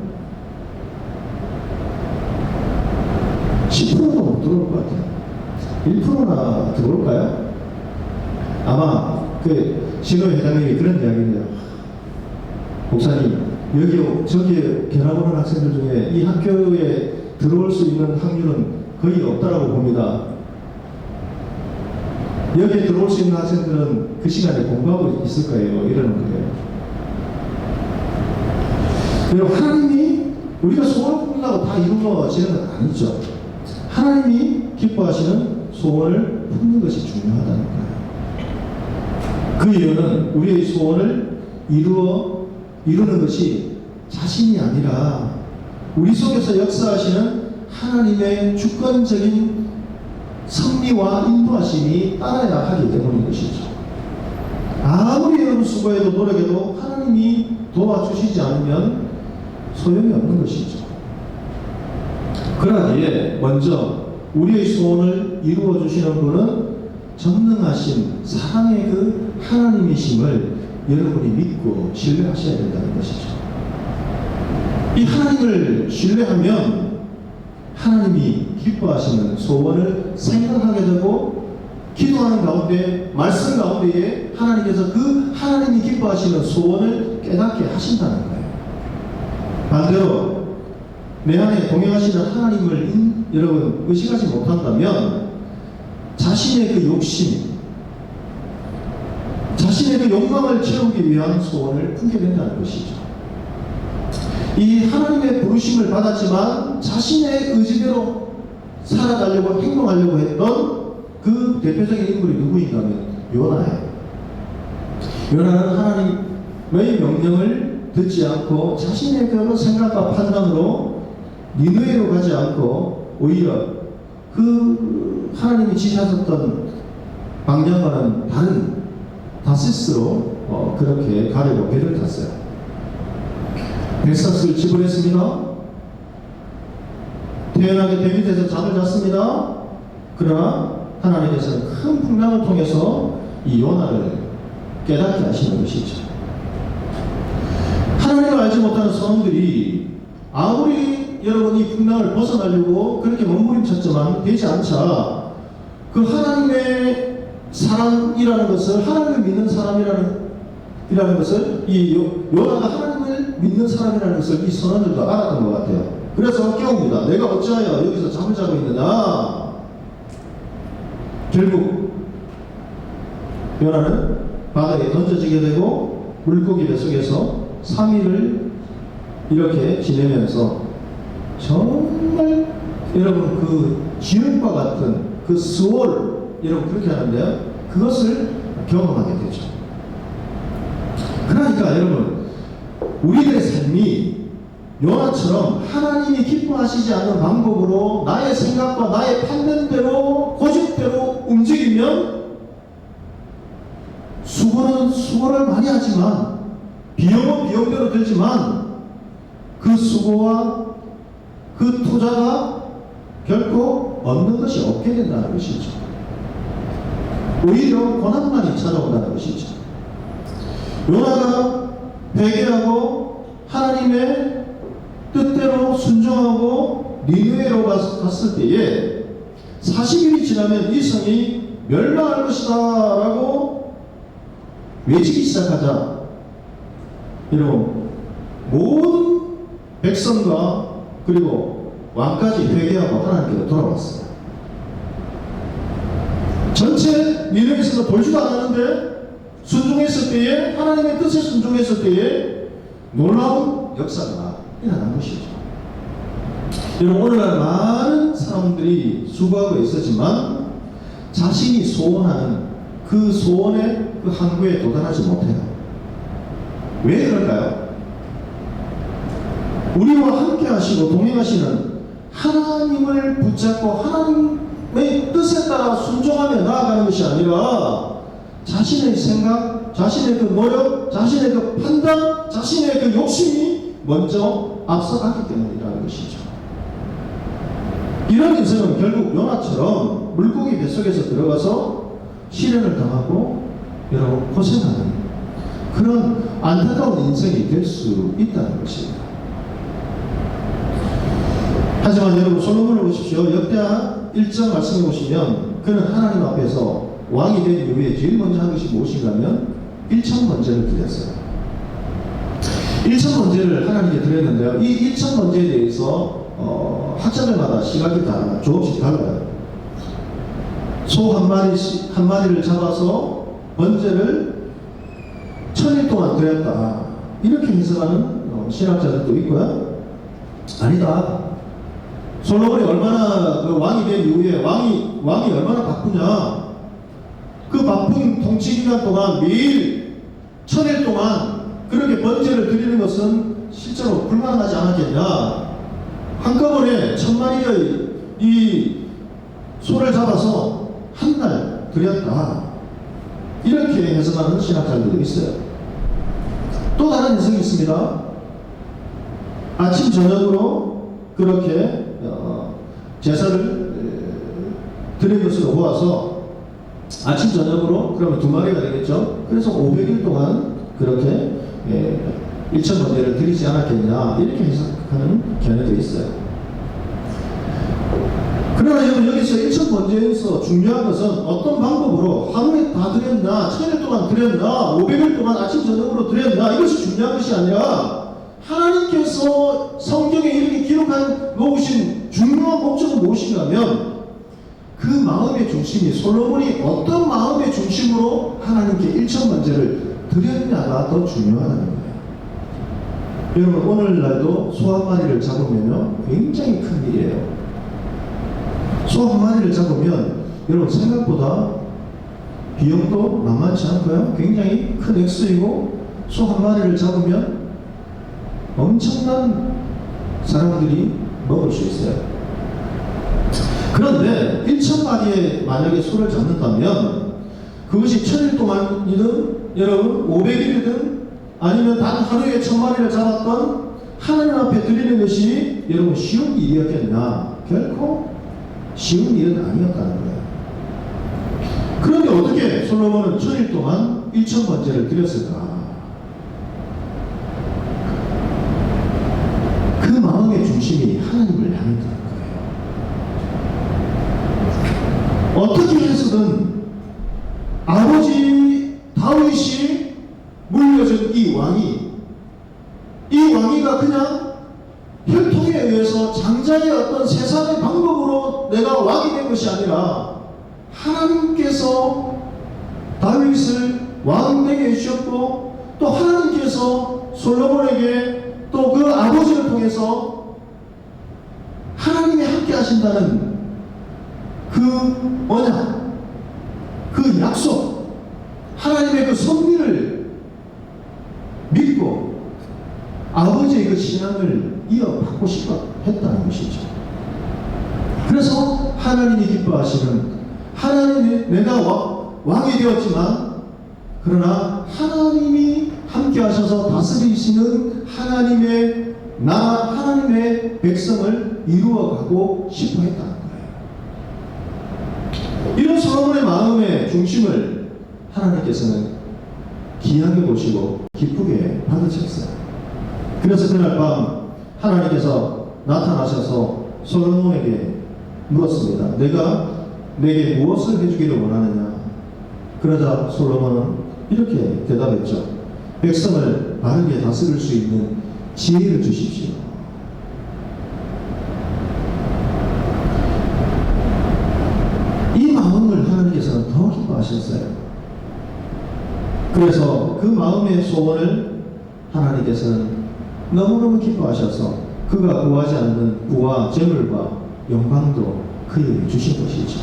10%도 못 들어올 것 같아요. 1%나 들어올까요? 아마 그 신호 회장님이 그런 이야기인데요. 목사님, 저기에 견학오는 학생들 중에 이 학교에 들어올 수 있는 확률은 거의 없다라고 봅니다. 여기에 들어올 수 있는 학생들은 그 시간에 공부하고 있을 거예요. 이러는 거예요. 그리고 하나님이 우리가 소원을 품는다고 다 이루어지는 건 아니죠. 하나님이 기뻐하시는 소원을 품는 것이 중요하다는 거예요. 그 이유는 우리의 소원을 이루는 것이 자신이 아니라 우리 속에서 역사하시는 하나님의 주권적인 섭리와 인도하심이 따라야 하기 때문인 것이죠. 아무리 여러분 수고해도 노력해도 하나님이 도와주시지 않으면 소용이 없는 것이죠. 그러기에 먼저 우리의 소원을 이루어 주시는 분은 전능하신 사랑의 그 하나님이심을 여러분이 믿고 신뢰하셔야 된다는 것이죠. 이 하나님을 신뢰하면 하나님이 기뻐하시는 소원을 생각하게 되고 기도하는 가운데 말씀 가운데에 하나님께서 그 하나님이 기뻐하시는 소원을 깨닫게 하신다는 거예요. 반대로 내 안에 동행하시는 하나님을 여러분 의식하지 못한다면 자신의 그 욕심, 자신의 그 욕망을 채우기 위한 소원을 품게 된다는 것이죠. 이 하나님의 부르심을 받았지만 자신의 의지대로 살아가려고 행동하려고 했던 그 대표적인 인물이 누구인가 하면 요나예요. 요나는 하나님의 명령을 듣지 않고 자신의 그 생각과 판단으로 니느웨로 가지 않고 오히려 그 하나님이 지시하셨던 방향과는 다른 다시스로 그렇게 가려고 배를 탔어요. 텍사스를 지불했습니다. 태연하게 배 밑에서 잠을 잤습니다. 그러나 하나님께서는 큰 풍랑을 통해서 이 요나를 깨닫게 하시는 것이죠. 하나님을 알지 못하는 사람들이 아무리 여러분이 풍랑을 벗어나려고 그렇게 몸부림쳤지만 되지 않자 그 하나님의 사람이라는 것을, 하나님을 믿는 사람이라는 것을, 이 요나가 하나님을 믿는 사람이라는 것을 이 선원들도 알았던 것 같아요. 그래서 깨웁니다. 내가 어찌하여 여기서 잠을 자고 있느냐. 결국 요나는 바다에 던져지게 되고 물고기 뱃속에서 3일을 이렇게 지내면서 정말 여러분 그 지옥과 같은 그 수월, 여러분 그렇게 하는데요, 그것을 경험하게 되죠. 그러니까 여러분 우리들의 삶이 요나처럼 하나님이 기뻐하시지 않는 방법으로 나의 생각과 나의 판단대로 고집대로 움직이면 수고는 수고를 많이 하지만 비용은 비용대로 들지만 그 수고와 그 투자가 결코 얻는 것이 없게 된다는 것이죠. 오히려 고난만이 찾아온다는 것이죠. 요나가 회개하고 하나님의 뜻대로 순종하고 니느웨로 갔을 때에 40일이 지나면 이 성이 멸망할 것이다 라고 외치기 시작하자 여러분 모든 백성과 그리고 왕까지 회개하고 하나님께로 돌아왔어요. 전체 니느웨에서 돌지도 않았는데 순종했을 때에, 하나님의 뜻에 순종했을 때에 놀라운 역사가 일어난 것이죠. 여러분 오늘날 많은 사람들이 수고하고 있었지만 자신이 소원하는 그 소원의 그 항구에 도달하지 못해요. 왜 그럴까요? 우리와 함께 하시고 동행하시는 하나님을 붙잡고 하나님의 뜻에 따라 순종하며 나아가는 것이 아니라 자신의 생각, 자신의 그 노력, 자신의 그 판단, 자신의 그 욕심이 먼저 앞서갔기 때문이라는 것이죠. 이런 인생은 결국 요나처럼 물고기 뱃속에서 들어가서 시련을 당하고 여러분 고생하는 그런 안타까운 인생이 될 수 있다는 것입니다. 하지만 여러분 솔로몬을 보십시오. 역대하 1장 말씀해 보시면 그는 하나님 앞에서 왕이 된 이후에 제일 먼저 한 것이 무엇인가 하면 1천 번제를 드렸어요. 1천 번제를 하나님께 드렸는데요. 이 1천 번제에 대해서 학자들마다 시각이 다 조금씩 달라요. 소 한 마리를 잡아서 번제를 1000일 동안 드렸다 이렇게 해석하는 신학자들도 있고요. 아니다. 솔로몬이 얼마나 그 왕이 된 이후에 왕이 얼마나 바쁘냐. 그 바쁜 통치 기간 동안 매일 1000일 동안 그렇게 번제를 드리는 것은 실제로 불가능하지 않았겠냐. 한꺼번에 1000마리의 이 소를 잡아서 한 날 드렸다. 이렇게 해석하는 신학자들도 있어요. 또 다른 해석이 있습니다. 아침 저녁으로 그렇게 제사를 드린 것으로 보아서 아침 저녁으로 그러면 2마리가 되겠죠. 그래서 500일 동안 그렇게 1,000번제를 드리지 않았겠냐 이렇게 해석하는 견해도 있어요. 그러나 여기서 1,000번제에서 중요한 것은 어떤 방법으로 하루에 다 드렸나, 1,000일 동안 드렸나, 500일 동안 아침 저녁으로 드렸나 이것이 중요한 것이 아니라 하나님께서 성경에 이렇게 기록한 놓으신 중요한 목적은 무엇인가면 그 마음의 중심이 솔로몬이 어떤 마음의 중심으로 하나님께 1,000번제를 드렸냐가 더 중요하다는 거예요. 여러분 오늘날도 소 한 마리를 잡으면 굉장히 큰 일이에요. 소 한 마리를 잡으면 여러분 생각보다 비용도 만만치 않고요. 굉장히 큰 액수이고 소 한 마리를 잡으면 엄청난 사람들이 먹을 수 있어요. 그런데 1,000마리의 만약에 소를 잡는다면 그것이 1,000일 동안이든 여러분 500일이든 아니면 단 하루에 1,000마리를 잡았던 하나님 앞에 드리는 것이 여러분 쉬운 일이었겠나? 결코 쉬운 일은 아니었다는 거예요. 그런데 어떻게 솔로몬은 1,000일 동안 1,000번제를 드렸을까? 그 마음의 중심이 하나님을 향했다는 거예요. 어떻게 해서든 아버지 다윗이 물려준 이 왕위가 그냥 혈통에 의해서 장자의 어떤 세상의 방법으로 내가 왕이 된 것이 아니라 하나님께서 다윗을 왕 되게 해주셨고 또 하나님께서 솔로몬에게 또 그 아버지를 통해서 하나님이 함께 하신다는 그 언약, 그 약속, 하나님의 그 섭리를 믿고 아버지의 그 신앙을 이어받고 싶어 했다는 것이죠. 그래서 하나님이 기뻐하시는 하나님이 내가 왕이 되었지만 그러나 하나님이 함께 하셔서 다스리시는 하나님의 나라, 하나님의 백성을 이루어가고 싶어 했다는 거예요. 이런 솔로몬의 마음의 중심을 하나님께서는 귀하게 보시고 기쁘게 받으셨어요. 그래서 그날 밤 하나님께서 나타나셔서 솔로몬에게 물었습니다. 내가 내게 무엇을 해주기를 원하느냐? 그러자 솔로몬은 이렇게 대답했죠. 백성을 바르게 다스릴 수 있는 지혜를 주십시오. 이 마음을 하나님께서는 더 기뻐하셨어요. 그래서 그 마음의 소원을 하나님께서는 너무너무 기뻐하셔서 그가 구하지 않는 부와 재물과 영광도 그에게 주신 것이죠.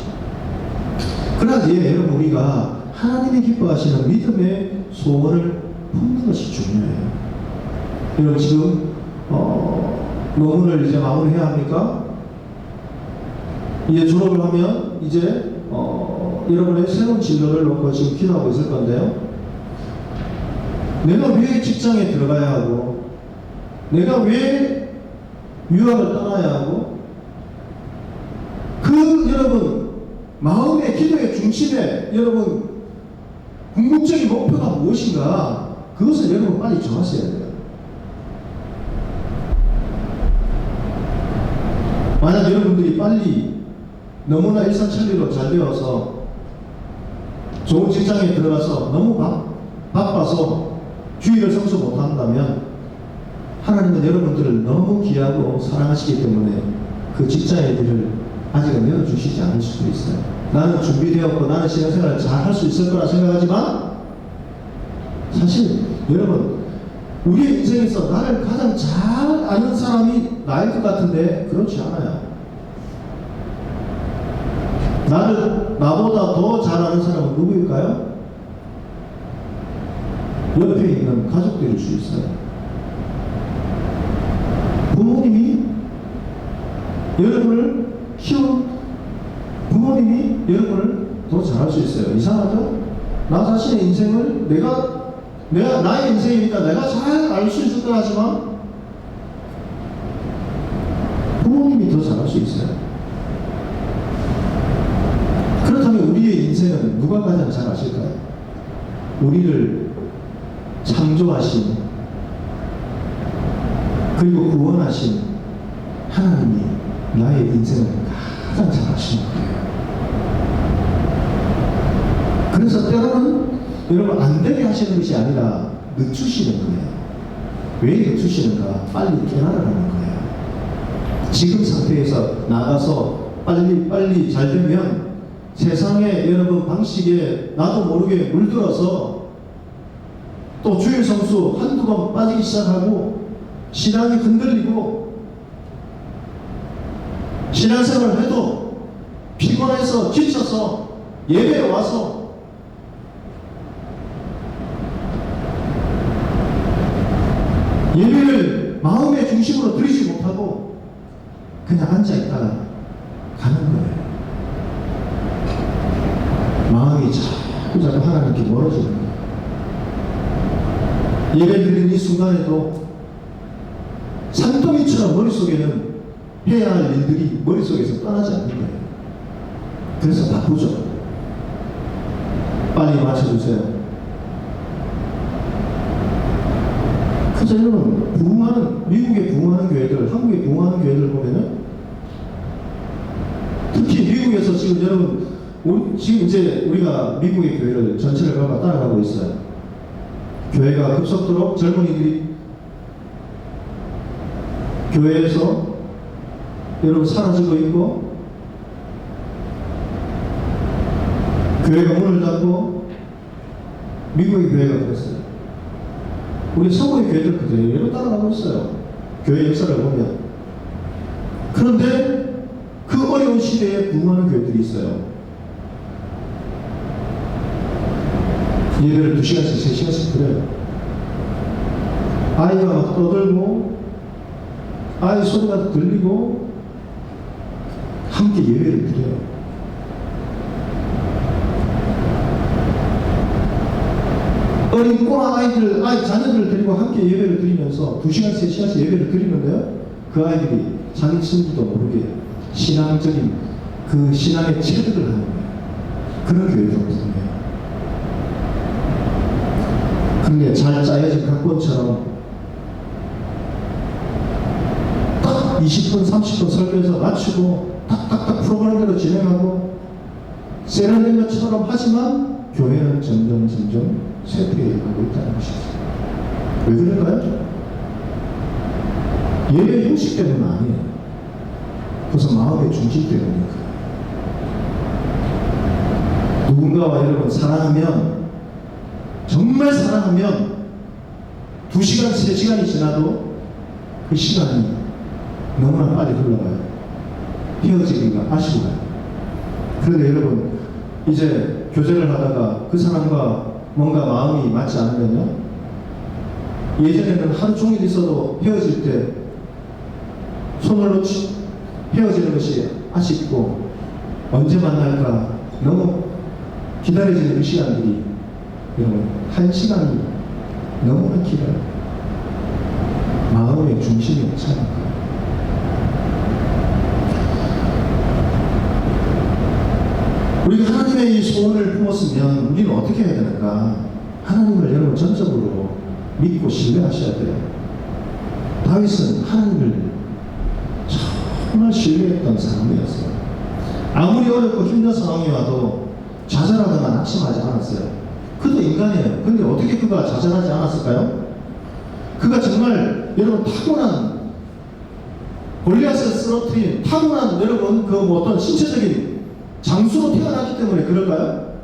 그러나 여러분 우리가 하나님이 기뻐하시는 믿음의 소원을 품는 것이 중요해요. 여러분 지금 논문을 이제 마무리해야 합니까? 이제 졸업을 하면 이제 여러분의 새로운 진로를 놓고 지금 기도하고 있을 건데요. 내가 왜 직장에 들어가야 하고 내가 왜 유학을 떠나야 하고 그 여러분 마음의 기도의 중심에 여러분 궁극적인 목표가 무엇인가 그것을 여러분 빨리 정하셔야 돼요. 만약 여러분들이 빨리 너무나 일사천리로 잘 되어서 좋은 직장에 들어가서 너무 바빠서 주의를 성수 못한다면 하나님은 여러분들을 너무 귀하고 사랑하시기 때문에 그 직장의 길을 아직은 열어주시지 않을 수도 있어요. 나는 준비되었고 나는 신앙생활을 잘 할 수 있을 거라 생각하지만 사실 여러분 우리의 인생에서 나를 가장 잘 아는 사람이 나일 것 같은데 그렇지 않아요. 나보다 더 잘 아는 사람은 누구일까요? 옆에 있는 가족들일 수 있어요. 부모님이 여러분을 키운 부모님이 여러분을 더 잘할 수 있어요. 이상하죠? 나 자신의 인생을 내가 나의 인생이니까 내가 잘 알 수 있을 거 하지만 부모님이 더 잘할 수 있어요. 그렇다면 우리의 인생은 누가 가장 잘 아실까요? 우리를 창조하신 그리고 구원하신 하나님이 나의 인생을 가장 잘 아시는 거예요. 그래서 때로는 여러분 안 되게 하시는 것이 아니라 늦추시는 거예요. 왜 늦추시는가? 빨리 깨달으라는 거예요. 지금 상태에서 나가서 빨리 잘 되면 세상에 여러분 방식에 나도 모르게 물들어서 또 주일 성수 한두 번 빠지기 시작하고 신앙이 흔들리고 신앙생활을 해도 피곤해서 지쳐서 예배에 와서 예배를 마음의 중심으로 드리지 못하고 그냥 앉아있다가 가는 거예요. 마음이 자꾸 하나님께 멀어지는 거예요. 예배 드리는 이 순간에도 산더미처럼 머릿속에는 해야 할 일들이 머릿속에서 떠나지 않는 거예요. 그래서 바쁘죠. 빨리 맞춰주세요. 그래서 여러분, 미국에 부흥하는 교회들, 한국에 부흥하는 교회들 보면은 특히 미국에서 지금 여러분, 지금 이제 우리가 미국의 교회를 전체를 따라가고 있어요. 교회가 급속도로 젊은이들이 교회에서 여러분 사라지고 있고, 교회가 문을 닫고 미국의 교회가 그랬어요. 우리 서구의 교회들 그대로 따라가고 있어요. 교회 역사를 보면. 그런데 그 어려운 시대에 부흥하는 교회들이 있어요. 예배를 2시간씩 3시간씩 드려요. 아이가 막 떠들고 아이 소리가 들리고 함께 예배를 드려요. 어린 꼬마 자녀들을 데리고 함께 예배를 드리면서 2시간, 3시간씩 예배를 드리는데요. 그 아이들이 자기 친구도 모르게 신앙적인 그 신앙의 체득을 하는 거예요. 그런 교회거든요. 그런데 잘 짜여진 각본처럼 딱 20분, 30분 설교해서 맞추고 탁탁탁 프로그램대로 진행하고 세련된 것처럼 하지만 교회는 점점 쇠퇴해 가고 있다는 것이죠. 왜 그럴까요? 예배 형식 때문은 아니에요. 그래서 마음의 중심 때문이니까. 누군가와 여러분 사랑하면, 정말 사랑하면 2시간, 3시간이 지나도 그 시간이 너무나 빨리 흘러가요. 헤어지기가 아쉬워요. 그런데 여러분, 이제 교제를 하다가 그 사람과 뭔가 마음이 맞지 않으면요, 예전에는 하루 종일 있어도 헤어질 때 손을 놓지 헤어지는 것이 아쉽고 언제 만날까 너무 기다려지는 그 시간들이 여러분 1시간이 너무나 길어요. 마음의 중심이 없잖아요. 우리가 하나님의 이 소원을 품었으면 우리는 어떻게 해야 되는가? 하나님을 여러분 전적으로 믿고 신뢰하셔야 돼요. 다윗은 하나님을 정말 신뢰했던 사람이었어요. 아무리 어렵고 힘든 상황이 와도 좌절하거나 낙심하지 않았어요. 그도 인간이에요. 근데 어떻게 그가 좌절하지 않았을까요? 그가 정말 여러분 타고난 골리앗을 쓰러뜨린 타고난 여러분 그 어떤 신체적인 장수로 태어났기 때문에 그럴까요?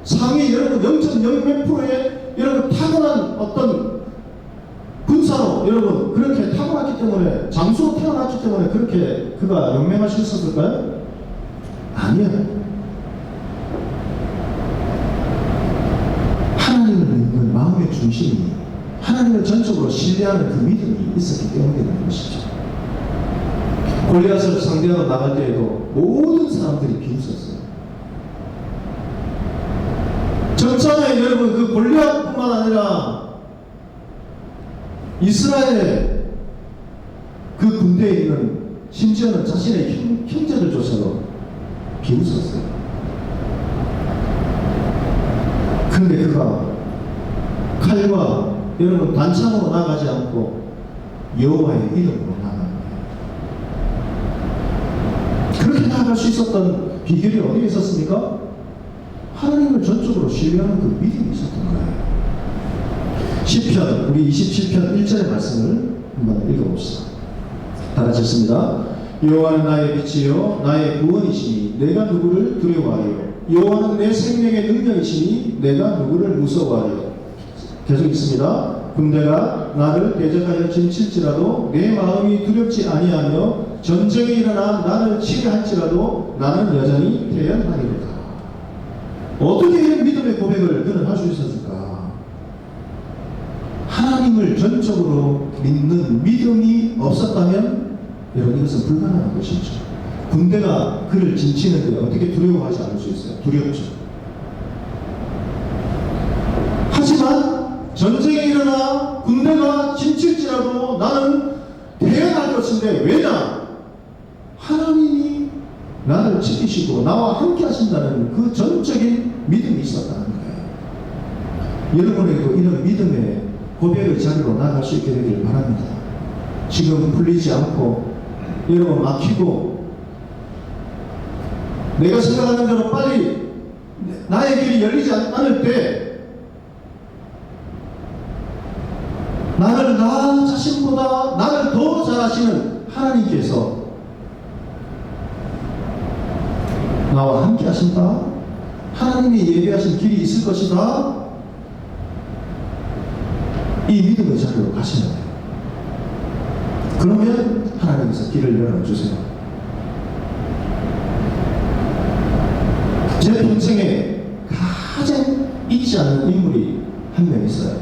상위 여러분 0.0몇 프로의 여러분 타고난 어떤 군사로 여러분 그렇게 타고났기 때문에 장수로 태어났기 때문에 그렇게 그가 용맹할 수 있었을까요? 아니에요. 하나님을 믿는 마음의 중심이 하나님을 전적으로 신뢰하는 그 믿음이 있었기 때문이라는 것이죠. 골리앗을 상대하러 나갈 때에도 모든 사람들이 비웃었어요. 전차에 여러분 그 골리앗뿐만 아니라 이스라엘의 그 군대에 있는 심지어는 자신의 형제들조차도 비웃었어요. 그런데 그가 칼과 여러분 단창으로 나가지 않고 여호와의 이름으로 나갑니다. 그렇게 나아갈 수 있었던 비결이 어디에 있었습니까? 하나님을 전적으로 신뢰하는 그 믿음이 있었던 거예요. 시편 우리 27편 1절의 말씀을 한번 읽어봅시다. 다 같이 읽습니다. 여호와는 나의 빛이요 나의 구원이시니 내가 누구를 두려워하리요. 여호와는 내 생명의 능력이시니 내가 누구를 무서워하리요. 계속 있습니다. 군대가 나를 대적하여 진칠지라도 내 마음이 두렵지 아니하며 전쟁이 일어나 나를 치게 할지라도 나는 여전히 태연하리로다. 어떻게 이런 믿음의 고백을 그는 할 수 있었을까? 하나님을 전적으로 믿는 믿음이 없었다면 여러분 이것은 불가능한 것이죠. 군대가 그를 진치는데 어떻게 두려워하지 않을 수 있어요? 두렵죠. 하지만 전쟁이 일어나 군대가 진칠지라도 나는 대응할 것인데 왜냐? 하나님이 나를 지키시고 나와 함께 하신다는 그 전적인 믿음이 있었다는 거예요. 여러분에게도 이런 믿음의 고백의 자리로 나아갈 수 있게 되기를 바랍니다. 지금 풀리지 않고 여러분 막히고 내가 생각하는 대로 빨리 나의 길이 열리지 않을 때 나를 나 자신보다 나를 더 잘하시는 하나님께서 나와 함께 하신다. 하나님이 예비하신 길이 있을 것이다. 이 믿음의 자리로 가셔야 돼요. 그러면 하나님께서 길을 열어주세요. 제 평생에 가장 잊지 않는 인물이 한 명 있어요.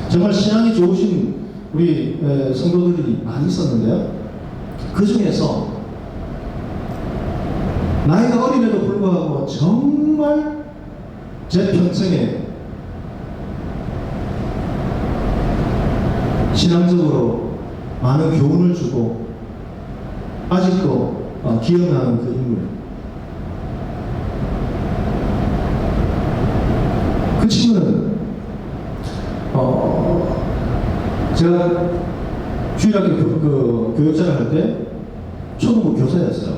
정말 신앙이 좋으신 우리 성도들이 많이 있었는데요. 그 중에서 나이가 어림에도 불구하고 정말 제 평생에 신앙적으로 많은 교훈을 주고 아직도 기억나는 그 인물. 그 친구는 제가 주일학교 교육자를 할 때 초등부 교사였어요.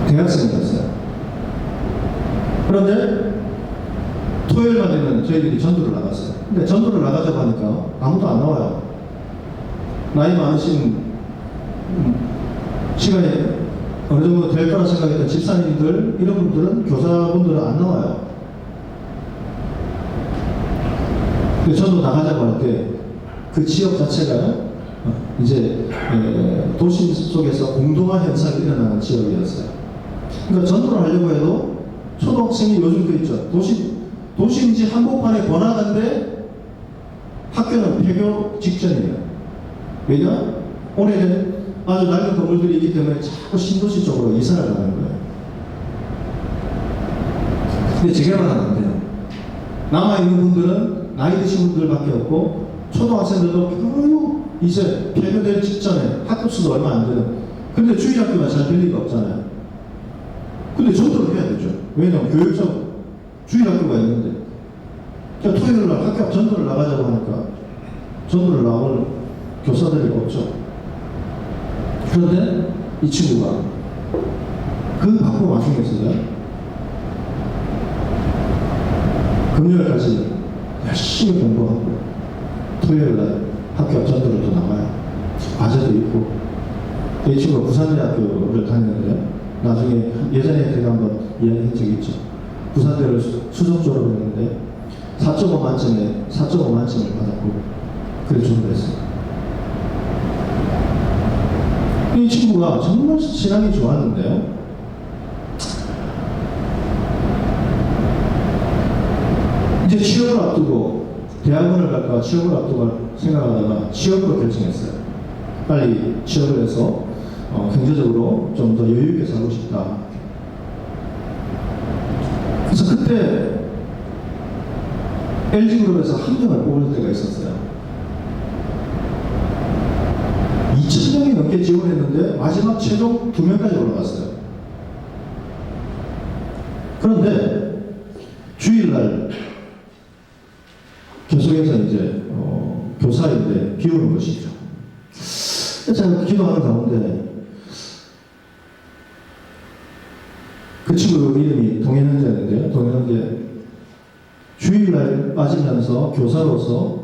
대학생이었어요. 그런데 토요일만 되면 저희들이 전도를 나갔어요. 근데 전도를 나가자고 하니까 아무도 안 나와요. 나이 많으신 시간이 어느 정도 될 거라 생각했던 집사님들 이런 분들은 교사분들은 안 나와요. 근데 전도 나가자고 할 때 그 지역 자체가 이제 도시 속에서 공동화 현상이 일어나는 지역이었어요. 그러니까 전도를 하려고 해도 초등학생이 요즘 그 있죠. 도시인지 한복판에 번화가인데 학교는 폐교 직전이에요. 왜냐? 오래된 아주 낡은 건물들이 있기 때문에 자꾸 신도시 쪽으로 이사를 가는 거예요. 근데 재개발은 안 돼요. 남아있는 분들은 나이 드신 분들밖에 없고 초등학생들도 겨우 이제 폐교될 직전에 학급 수도 얼마 안 되는. 근데 주일학교가 잘 될 리가 없잖아요. 근데 전도를 해야 되죠. 왜냐하면 교육적 주일학교가 있는데. 그러니까 토요일날 학교 전도를 나가자고 하니까 전도를 나올 교사들이 없죠. 그런데 이 친구가 그 바쁜 와중에서요 금요일까지 열심히 공부하고 토요일날 학교 전도를 또 나가요. 과제도 있고. 이 친구가 부산대학교를 다녔는데요. 나중에 예전에 제가 한번 이야기한 적이 있죠. 부산대를 수석 졸업했는데 4.5 만점에 4.5 만점을 받았고 그래 졸업했어요. 이 친구가 정말 신앙이 좋았는데요. 이제 취업을 앞두고 대학원을 갈까 취업을 앞두고 생각하다가 취업으로 결정했어요. 빨리 취업을 해서 경제적으로 좀 더 여유 있게 살고 싶다. 그래서 그때 LG그룹에서 한 명을 뽑을 때가 있었어요. 2,000명이 넘게 지원했는데 마지막 최종 2명까지 올라갔어요. 그런데 주일날 계속해서 이제 교사인데 비우는 것이죠. 제가 기도하는 가운데 그 친구 이름이 동현현재인데요. 동현현재 주일날 빠지면서 교사로서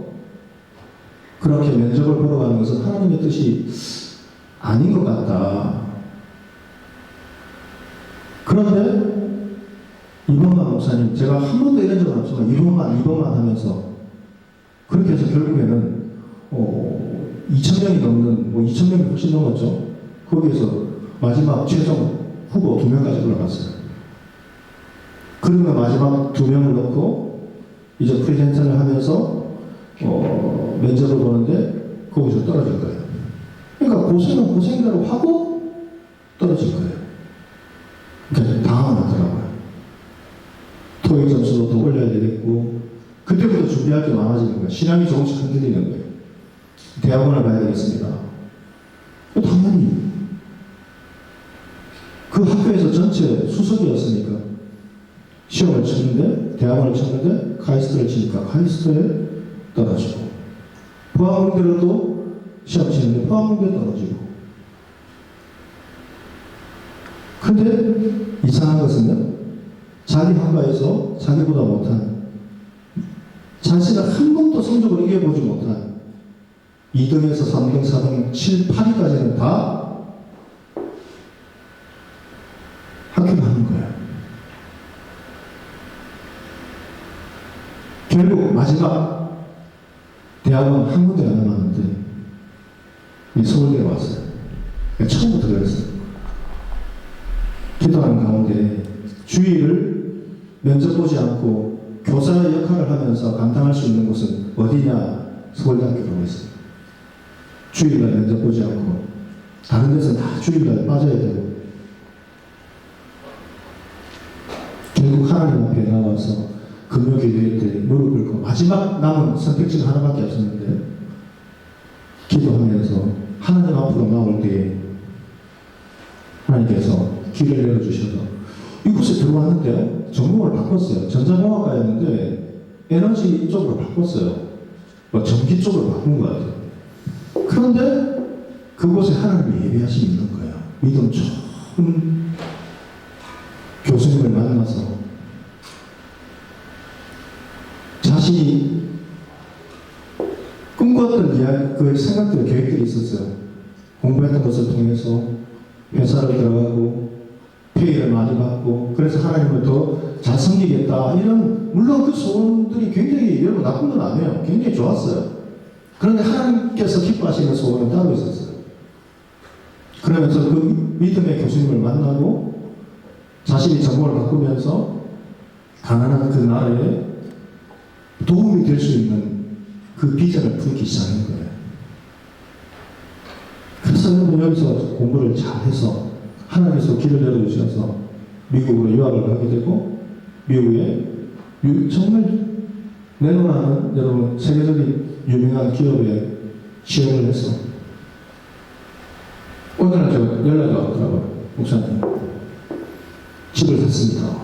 그렇게 면접을 보러 가는 것은 하나님의 뜻이 아닌 것 같다. 그런데 이번만 목사님, 제가 한 번도 이런 적은 없지만 이번만 하면서 그렇게 해서 결국에는 2,000명이 넘는, 2,000명이 훨씬 넘었죠. 거기에서 마지막 최종 후보 2명까지 올라갔어요. 그러면 마지막 2명을 넣고 이제 프레젠터를 하면서 면접을 보는데 거기서 떨어질 거예요. 그러니까 고생은 고생대로 하고 떨어질 거예요. 그러니까 당황하더라고요. 토익 점수도 더 올려야 되겠고 그때부터 준비할 게 많아지는 거예요. 신앙이 조금씩 흔들리는 거예요. 대학원을 가야 되겠습니다. 당연히 그 학교에서 전체 수석이었으니까 시험을 쳤는데 대학원을 쳤는데 카이스트를 치니까 카이스트에 떨어지고 포항공대로도 시험 치는데 포항공대에 떨어지고 근데 이상한 것은요 자기 학과에서 자기보다 못한 자신을 한 번도 성적으로 이겨보지 못한 2등에서 3등, 4등, 7, 8위까지는 다 합격을 하는 거예요. 결국 마지막 대학원 한 군데가 남았는데 서울대에 왔어요. 처음부터 그랬어요. 기도하는 가운데 주의를 면접 보지 않고 교사의 역할을 하면서 감당할 수 있는 곳은 어디냐? 서울대학교라고 했어요. 주일날 면접 보지 않고 다른 데서는 다 주일날 빠져야 되고 결국 하나님 앞에 나와서 금요기도회 때 무릎 꿇고 마지막 남은 선택지가 하나밖에 없었는데 기도하면서 하나님 앞으로 나올 때에 하나님께서 길을 열어주셔서 이곳에 들어왔는데 전공을 바꿨어요. 전자공학과였는데 에너지 쪽으로 바꿨어요. 전기 쪽으로 바꾼 것 같아요. 그런데 그곳에 하나님의 예배하심이 있는 거예요. 믿음 좋은 교수님을 만나서 자신이 꿈꿨던 이야기, 그 생각들, 계획들이 있었어요. 공부했던 것을 통해서 회사를 들어가고 페이를 많이 받고 그래서 하나님을 더 잘 섬기겠다 이런 물론 그 소원들이 굉장히 여러분 나쁜 건 아니에요. 굉장히 좋았어요. 그런데 하나님께서 기뻐하시는 소원은 따로 있었어요. 그러면서 그 믿음의 교수님을 만나고 자신이 전공을 바꾸면서 가난한 그 나라에 도움이 될 수 있는 그 비전을 품기 시작한 거예요. 그래서 여러분 여기서 공부를 잘해서 하나님께서 길을 열어주셔서 미국으로 유학을 가게 되고 미국에 정말 내노라는 여러분 세계적인 유명한 기업에 취업을 해서 오늘 저 연락이 왔더라고요. 목사님 집을 샀습니다.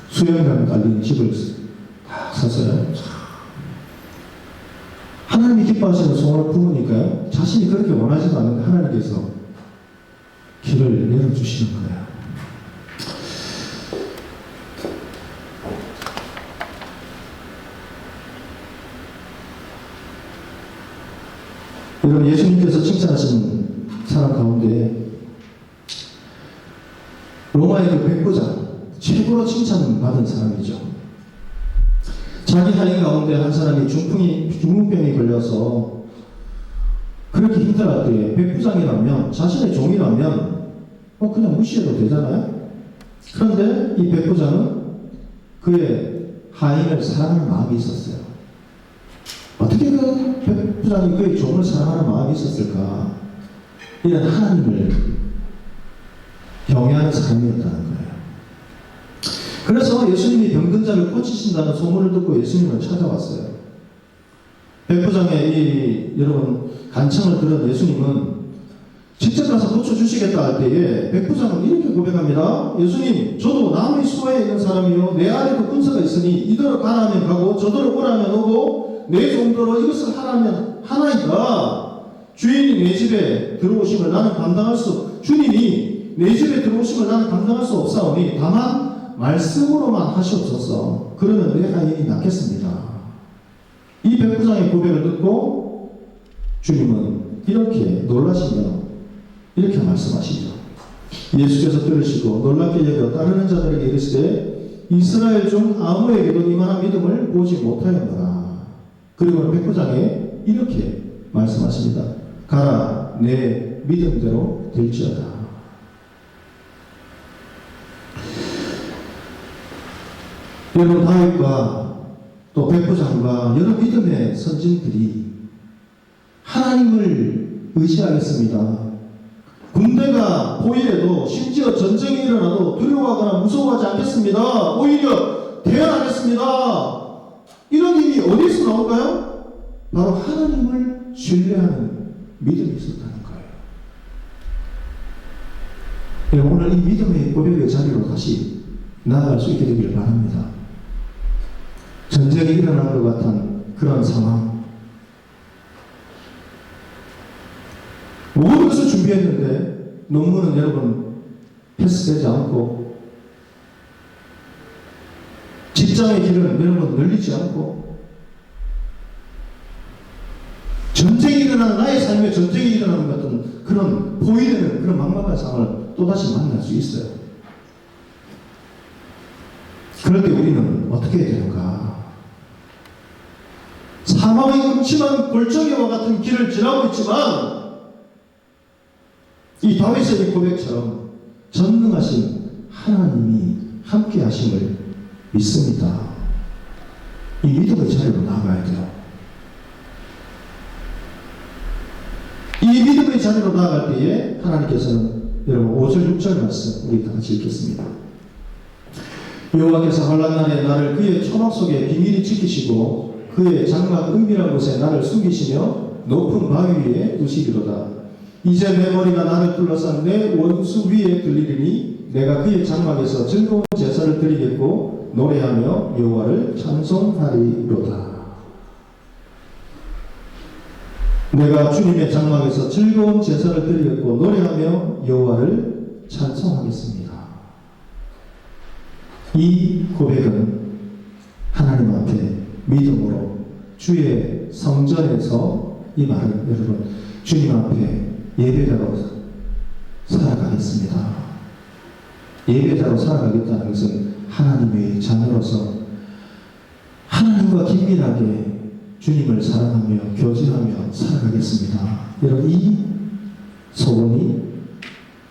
수영장 깔린 집을 다 샀어요. 하나님이 기뻐하시는 소원을 품으니까요. 자신이 그렇게 원하지도 않는데 하나님께서 길을 열어주시는 거예요. 여러분 예수님께서 칭찬하신 사람 가운데 로마의 그 백부장 최고로 칭찬받은 사람이죠. 자기 하인 가운데 한 사람이 중풍병이 걸려서 그렇게 힘들할 때 백부장이라면 자신의 종이라면 그냥 무시해도 되잖아요. 그런데 이 백부장은 그의 하인을 사랑하는 마음이 있었어요. 어떻게 그 백부장이 그의 종을 사랑하는 마음이 있었을까? 이런 하나님을 경외하는 사람이었다는 거예요. 그래서 예수님이 병든 자를 고치신다는 소문을 듣고 예수님을 찾아왔어요. 백부장의 이 여러분 간청을 들은 예수님은 직접 가서 고쳐주시겠다 할 때에 백부장은 이렇게 고백합니다. 예수님, 저도 남의 수하에 있는 사람이요, 내 아래도 군사가 있으니 이더러 가라면 가고 저더러 오라면 오고 내 정도로 이것을 하라면 하나이다. 주인이 내 집에 들어오심을 나는 감당할 수 주님이 내 집에 들어오심을 나는 감당할 수 없사오니 다만 말씀으로만 하시옵소서. 그러면 내 하인이 낫겠습니다. 이 백부장의 고백을 듣고 주님은 이렇게 놀라시며 이렇게 말씀하시죠. 예수께서 들으시고 놀랍게 여겨 따르는 자들에게 이르시되 이스라엘 중 아무에게도 이만한 믿음을 보지 못하였노라. 그리고 백부장에 이렇게 말씀하십니다. 가라, 내 믿음대로 될지어다. 여러분, 다윗과 또 백부장과 여러 믿음의 선진들이 하나님을 의지하겠습니다. 군대가 보이래도 심지어 전쟁이 일어나도 두려워하거나 무서워하지 않겠습니다. 오히려 대언하겠습니다. 이런 힘이 어디서 나올까요? 바로 하나님을 신뢰하는 믿음이 있었다는 거예요. 여러분, 오늘 이 믿음의 고백의 자리로 다시 나아갈 수 있게 되기를 바랍니다. 전쟁이 일어나는 것 같은 그런 상황, 모든 것을 준비했는데 논문은 여러분 패스되지 않고 직장의 길은 여러분 열리지 않고 전쟁이 일어나는 나의 삶에 전쟁이 일어나는 것 같은 그런 포위되는 그런 막막한 상황을 또다시 만날 수 있어요. 그럴 때 우리는 어떻게 해야 되는가? 사망의 음침한 골짜기와 같은 길을 지나고 있지만 이 다윗의 고백처럼 전능하신 하나님이 함께 하심을 믿습니다. 이 믿음의 자리로 나아가야 돼요. 이 믿음의 자리로 나아갈 때에 하나님께서는 여러분 5절 6절 말씀 우리 다 같이 읽겠습니다. 여호와께서 환난날에 나를 그의 초막 속에 비밀히 지키시고 그의 장막 은밀한 곳에 나를 숨기시며 높은 바위 위에 두시기로다. 이제 내 머리가 나를 둘러싼 내 원수 위에 들리리니 내가 그의 장막에서 즐거운 제사를 드리겠고 노래하며 여호와를 찬송하리로다. 내가 주님의 장막에서 즐거운 제사를 드리겠고 노래하며 여호와를 찬송하겠습니다. 이 고백은 하나님 앞에 믿음으로 주의 성전에서 이 말을 여러분 주님 앞에 예배자로 살아가겠습니다. 예배자로 살아가겠다는 것은 하나님의 자녀로서 하나님과 긴밀하게 주님을 사랑하며 교제하며 살아가겠습니다. 여러분, 이 소원이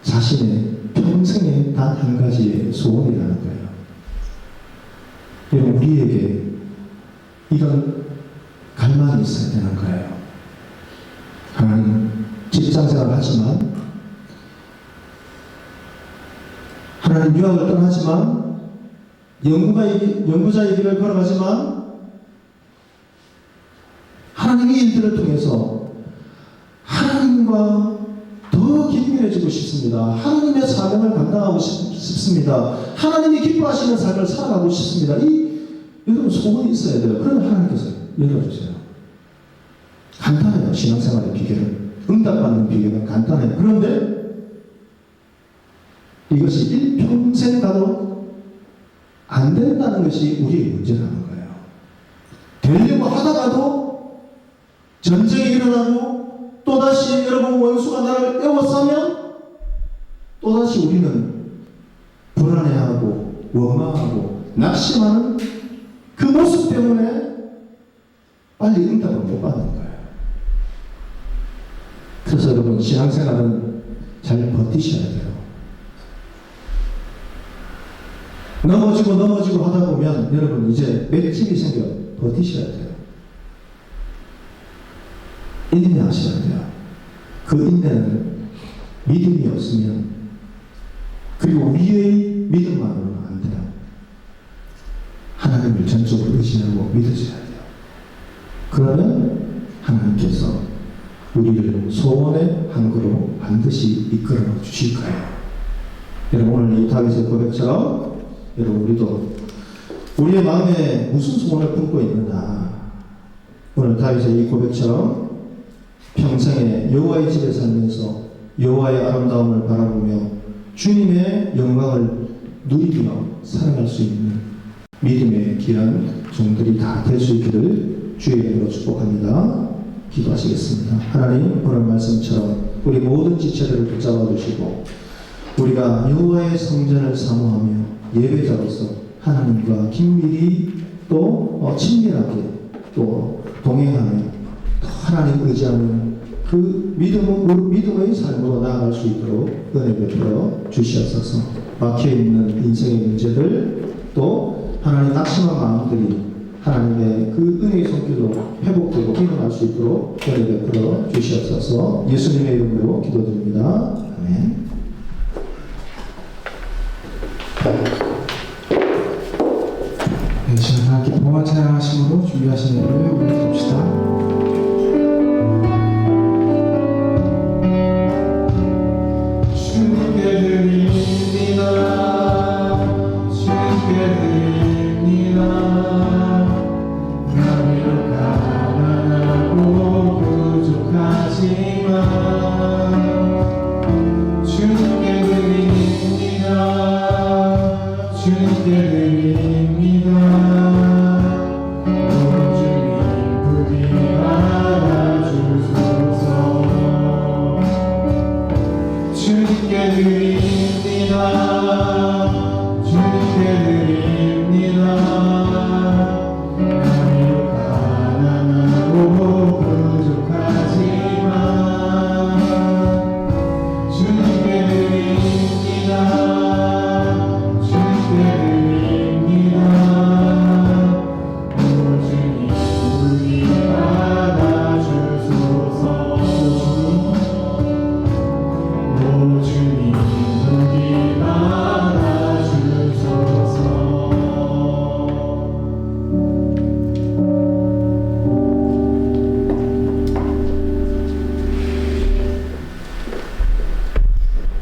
자신의 평생의 단 한 가지의 소원이라는 거예요. 여러분, 우리에게 이런 갈망이 있어야 되는 거예요. 하나님, 직장생활을 하지만 하나님 유학을 떠나지만 연구자의 길을 걸어가지만 하나님의 일들을 통해서 하나님과 더 긴밀해지고 싶습니다. 하나님의 사명을 감당하고 싶습니다. 하나님이 기뻐하시는 삶을 살아가고 싶습니다. 이 여러분 소원이 있어야 돼요. 그러면 하나님께서 열어주세요. 간단해요. 신앙생활의 비결은. 응답받는 비결은 간단해요. 그런데 이것이 일평생 가도 안 된다는 것이 우리의 문제라는 거예요. 되려고 하다가도 전쟁이 일어나고 또다시 여러분 원수가 나를 에워싸면 또다시 우리는 불안해하고 원망하고 낙심하는 그 모습 때문에 빨리 응답을 못 받는 거예요. 그래서 여러분 신앙생활은 잘 버티셔야 돼요. 넘어지고 하다 보면 여러분 이제 맷집이 생겨 버티셔야 돼요. 인내하셔야 돼요. 그 인내는 믿음이 없으면 그리고 우리의 믿음만으로는 안 돼요. 하나님을 전적으로 의지하고 믿으셔야 돼요. 그러면 하나님께서 우리를 소원의 항구로 반드시 이끌어 주실 거예요. 여러분, 오늘 이 다윗의 고백처럼 여러분 우리도 우리의 마음에 무슨 소원을 품고 있느냐, 오늘 다윗의 이 고백처럼 평생에 여호와의 집에 살면서 여호와의 아름다움을 바라보며 주님의 영광을 누리며 살아갈 수 있는 믿음의 귀한 종들이 다 될 수 있기를 주의 이름으로 축복합니다. 기도하시겠습니다. 하나님, 오늘 말씀처럼 우리 모든 지체들을 붙잡아 주시고 우리가 여호와의 성전을 사모하며 예배자로서 하나님과 긴밀히 또 친밀하게 또 동행하며 또 하나님 의지하는 그 믿음의 삶으로 나아갈 수 있도록 은혜 베풀어 주시옵소서. 막혀있는 인생의 문제들 또 하나님 낙심한 마음들이 하나님의 그 은혜의 손길로 회복되고 일어날 수 있도록 은혜 베풀어 주시옵소서. 예수님의 이름으로 기도드립니다. 아멘. 네, 시간 함께 봉헌 찬양하심으로 준비하신 예배 우리 들읍시다.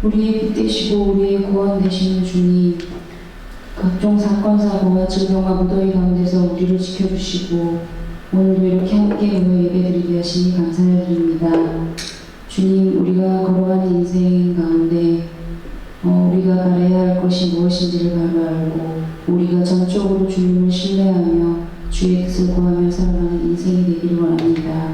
우리의 빛 되시고 우리의 구원 되시는 주님, 각종 사건 사고와 질병과 무더위 가운데서 우리를 지켜주시고 오늘도 이렇게 함께 모여 예배드리게 하시니 감사를 드립니다. 주님, 우리가 걸어가는 인생 가운데 우리가 바라야 할 것이 무엇인지를 바로 알고 우리가 전적으로 주님을 신뢰하며 주의 뜻을 구하며 살아가는 인생이 되기를 원합니다.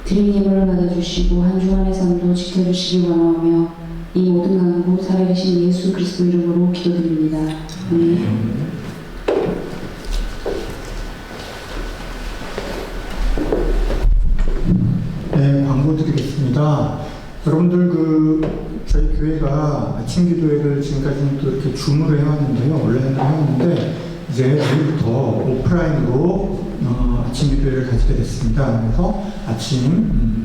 드린 예물을 받아주시고 한 주간의 삶도 지켜주시길 원하며 이 모든 간구 살아계신 예수 그리스도 이름으로 기도드립니다. 네, 광고 드리겠습니다. 여러분들 저희 교회가 아침 기도회를 지금까지는 또 이렇게 줌으로 해왔는데요. 온라인으로 해왔는데 이제 내일부터 오프라인으로 아침 기도회를 가지게 됐습니다. 그래서 아침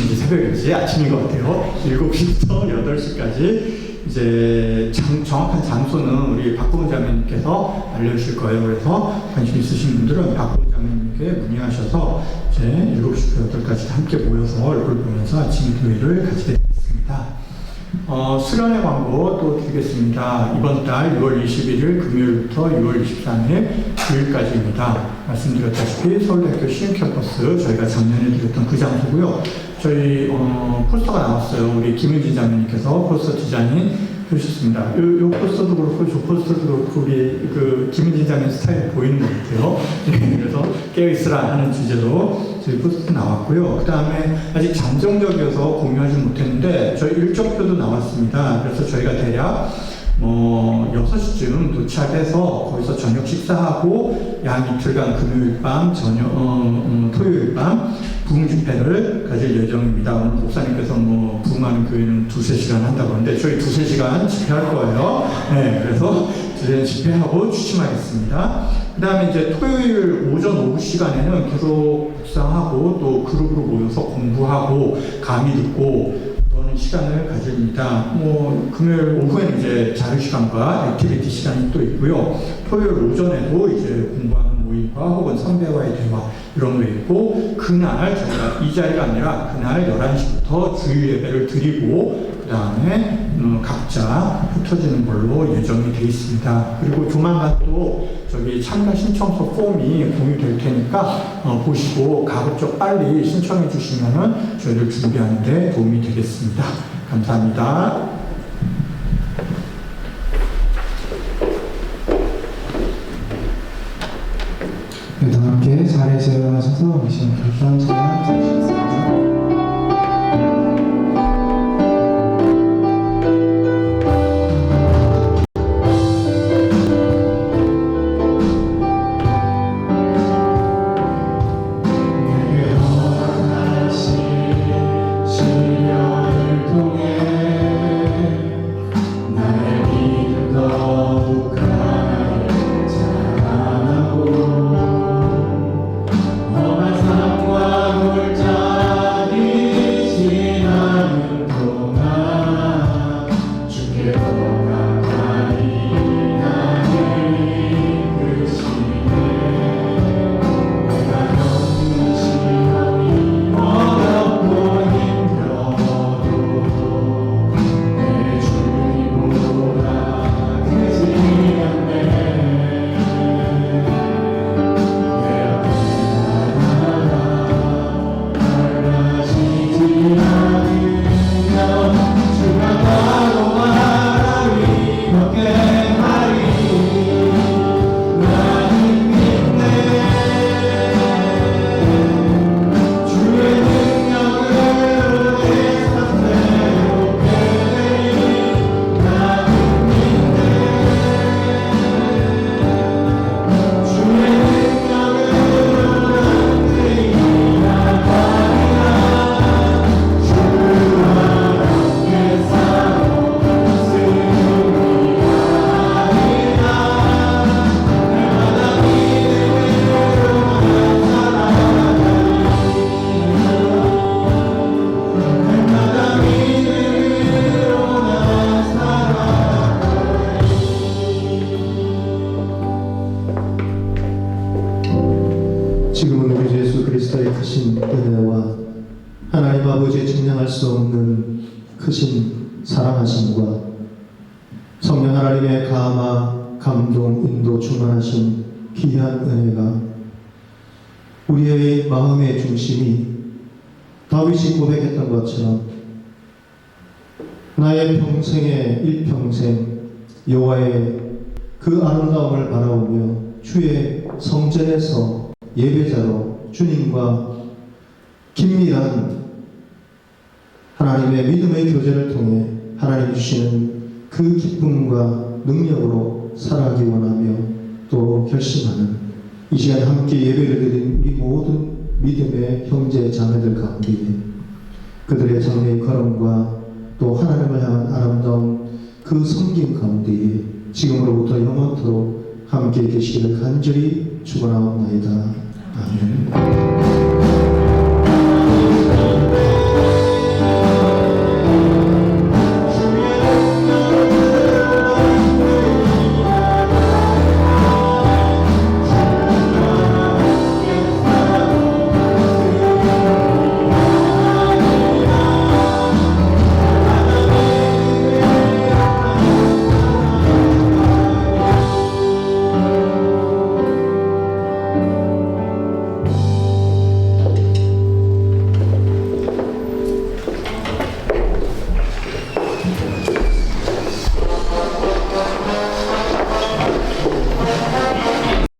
이제 새벽이지 아침인 것 같아요. 7시부터 8시까지 이제 정확한 장소는 우리 박보은 자매님께서 알려주실 거예요. 그래서 관심 있으신 분들은 박보은 자매님께 문의하셔서 이제 7시부터 8시까지 함께 모여서 얼굴 보면서 아침 기도회를 가지게 됐습니다. 수련회 광고 또 드리겠습니다. 이번 달 6월 21일 금요일부터 6월 23일 주일까지입니다. 말씀드렸다시피 서울대학교 시흥캠퍼스 저희가 작년에 드렸던 그 장소고요. 저희 포스터가 나왔어요. 우리 김은진 자매님께서 포스터 디자인 해주셨습니다. 요 포스터도 그렇고 저 포스터도 그렇고 우리 김은진 자매 스타일 보이는 것 같아요. 그래서 깨어있으라 하는 주제로 저희 포스터 나왔고요. 그 다음에 아직 잠정적이어서 공유하지 못했는데 저희 일정표도 나왔습니다. 그래서 저희가 대략 6시쯤 도착해서 거기서 저녁 식사하고 약 이틀간 금요일 밤, 토요일 밤 부흥 집회를 가질 예정입니다. 오늘 목사님께서 부흥하는 교회는 2-3시간 한다고 하는데 저희 2-3시간 집회할 거예요. 네, 그래서 집회하고 추심하겠습니다. 그 다음에 이제 토요일 오전 오후 시간에는 계속 묵상하고 또 그룹으로 모여서 공부하고 강의 듣고 그런 시간을 가집니다. 금요일 오후에는 이제 자유 시간과 액티비티 시간이 또 있고요. 토요일 오전에도 이제 공부하는 모임과 혹은 선배와의 대화 이런 거 있고, 그날 저희가 이 자리가 아니라 그날 11시부터 주일 예배를 드리고 그 다음에 각자 흩어지는 걸로 예정이 되어 있습니다. 그리고 조만간 또 저기 참가 신청서 폼이 공유될 테니까 보시고 가급적 빨리 신청해 주시면은 저희를 준비하는 데 도움이 되겠습니다. 감사합니다. 네, 다 함께 자리에서 일어나셔서 미션 결단 찬양 드리시겠습니다. 지금은 우리 주 예수 그리스도의 크신 은혜와 하나님 아버지의 증량할 수 없는 크신 사랑하심과 성령 하나님의 감화, 감동, 인도 충만하신 귀한 은혜가 우리의 마음의 중심이 다윗이 고백했던 것처럼 나의 평생의 일평생 여호와의 그 아름다움을 바라보며 주의 성전에서 예배자로 주님과 긴밀한 하나님의 믿음의 교제를 통해 하나님 주시는 그 기쁨과 능력으로 살아가기 원하며 또 결심하는 이 시간 함께 예배를 드린 우리 모든 믿음의 형제 자매들 가운데 그들의 장래의 걸음과 또 하나님을 향한 아름다운 그 섬김 가운데에 지금으로부터 영원토록 함께 계시기를 간절히 축원하옵나이다. 아멘.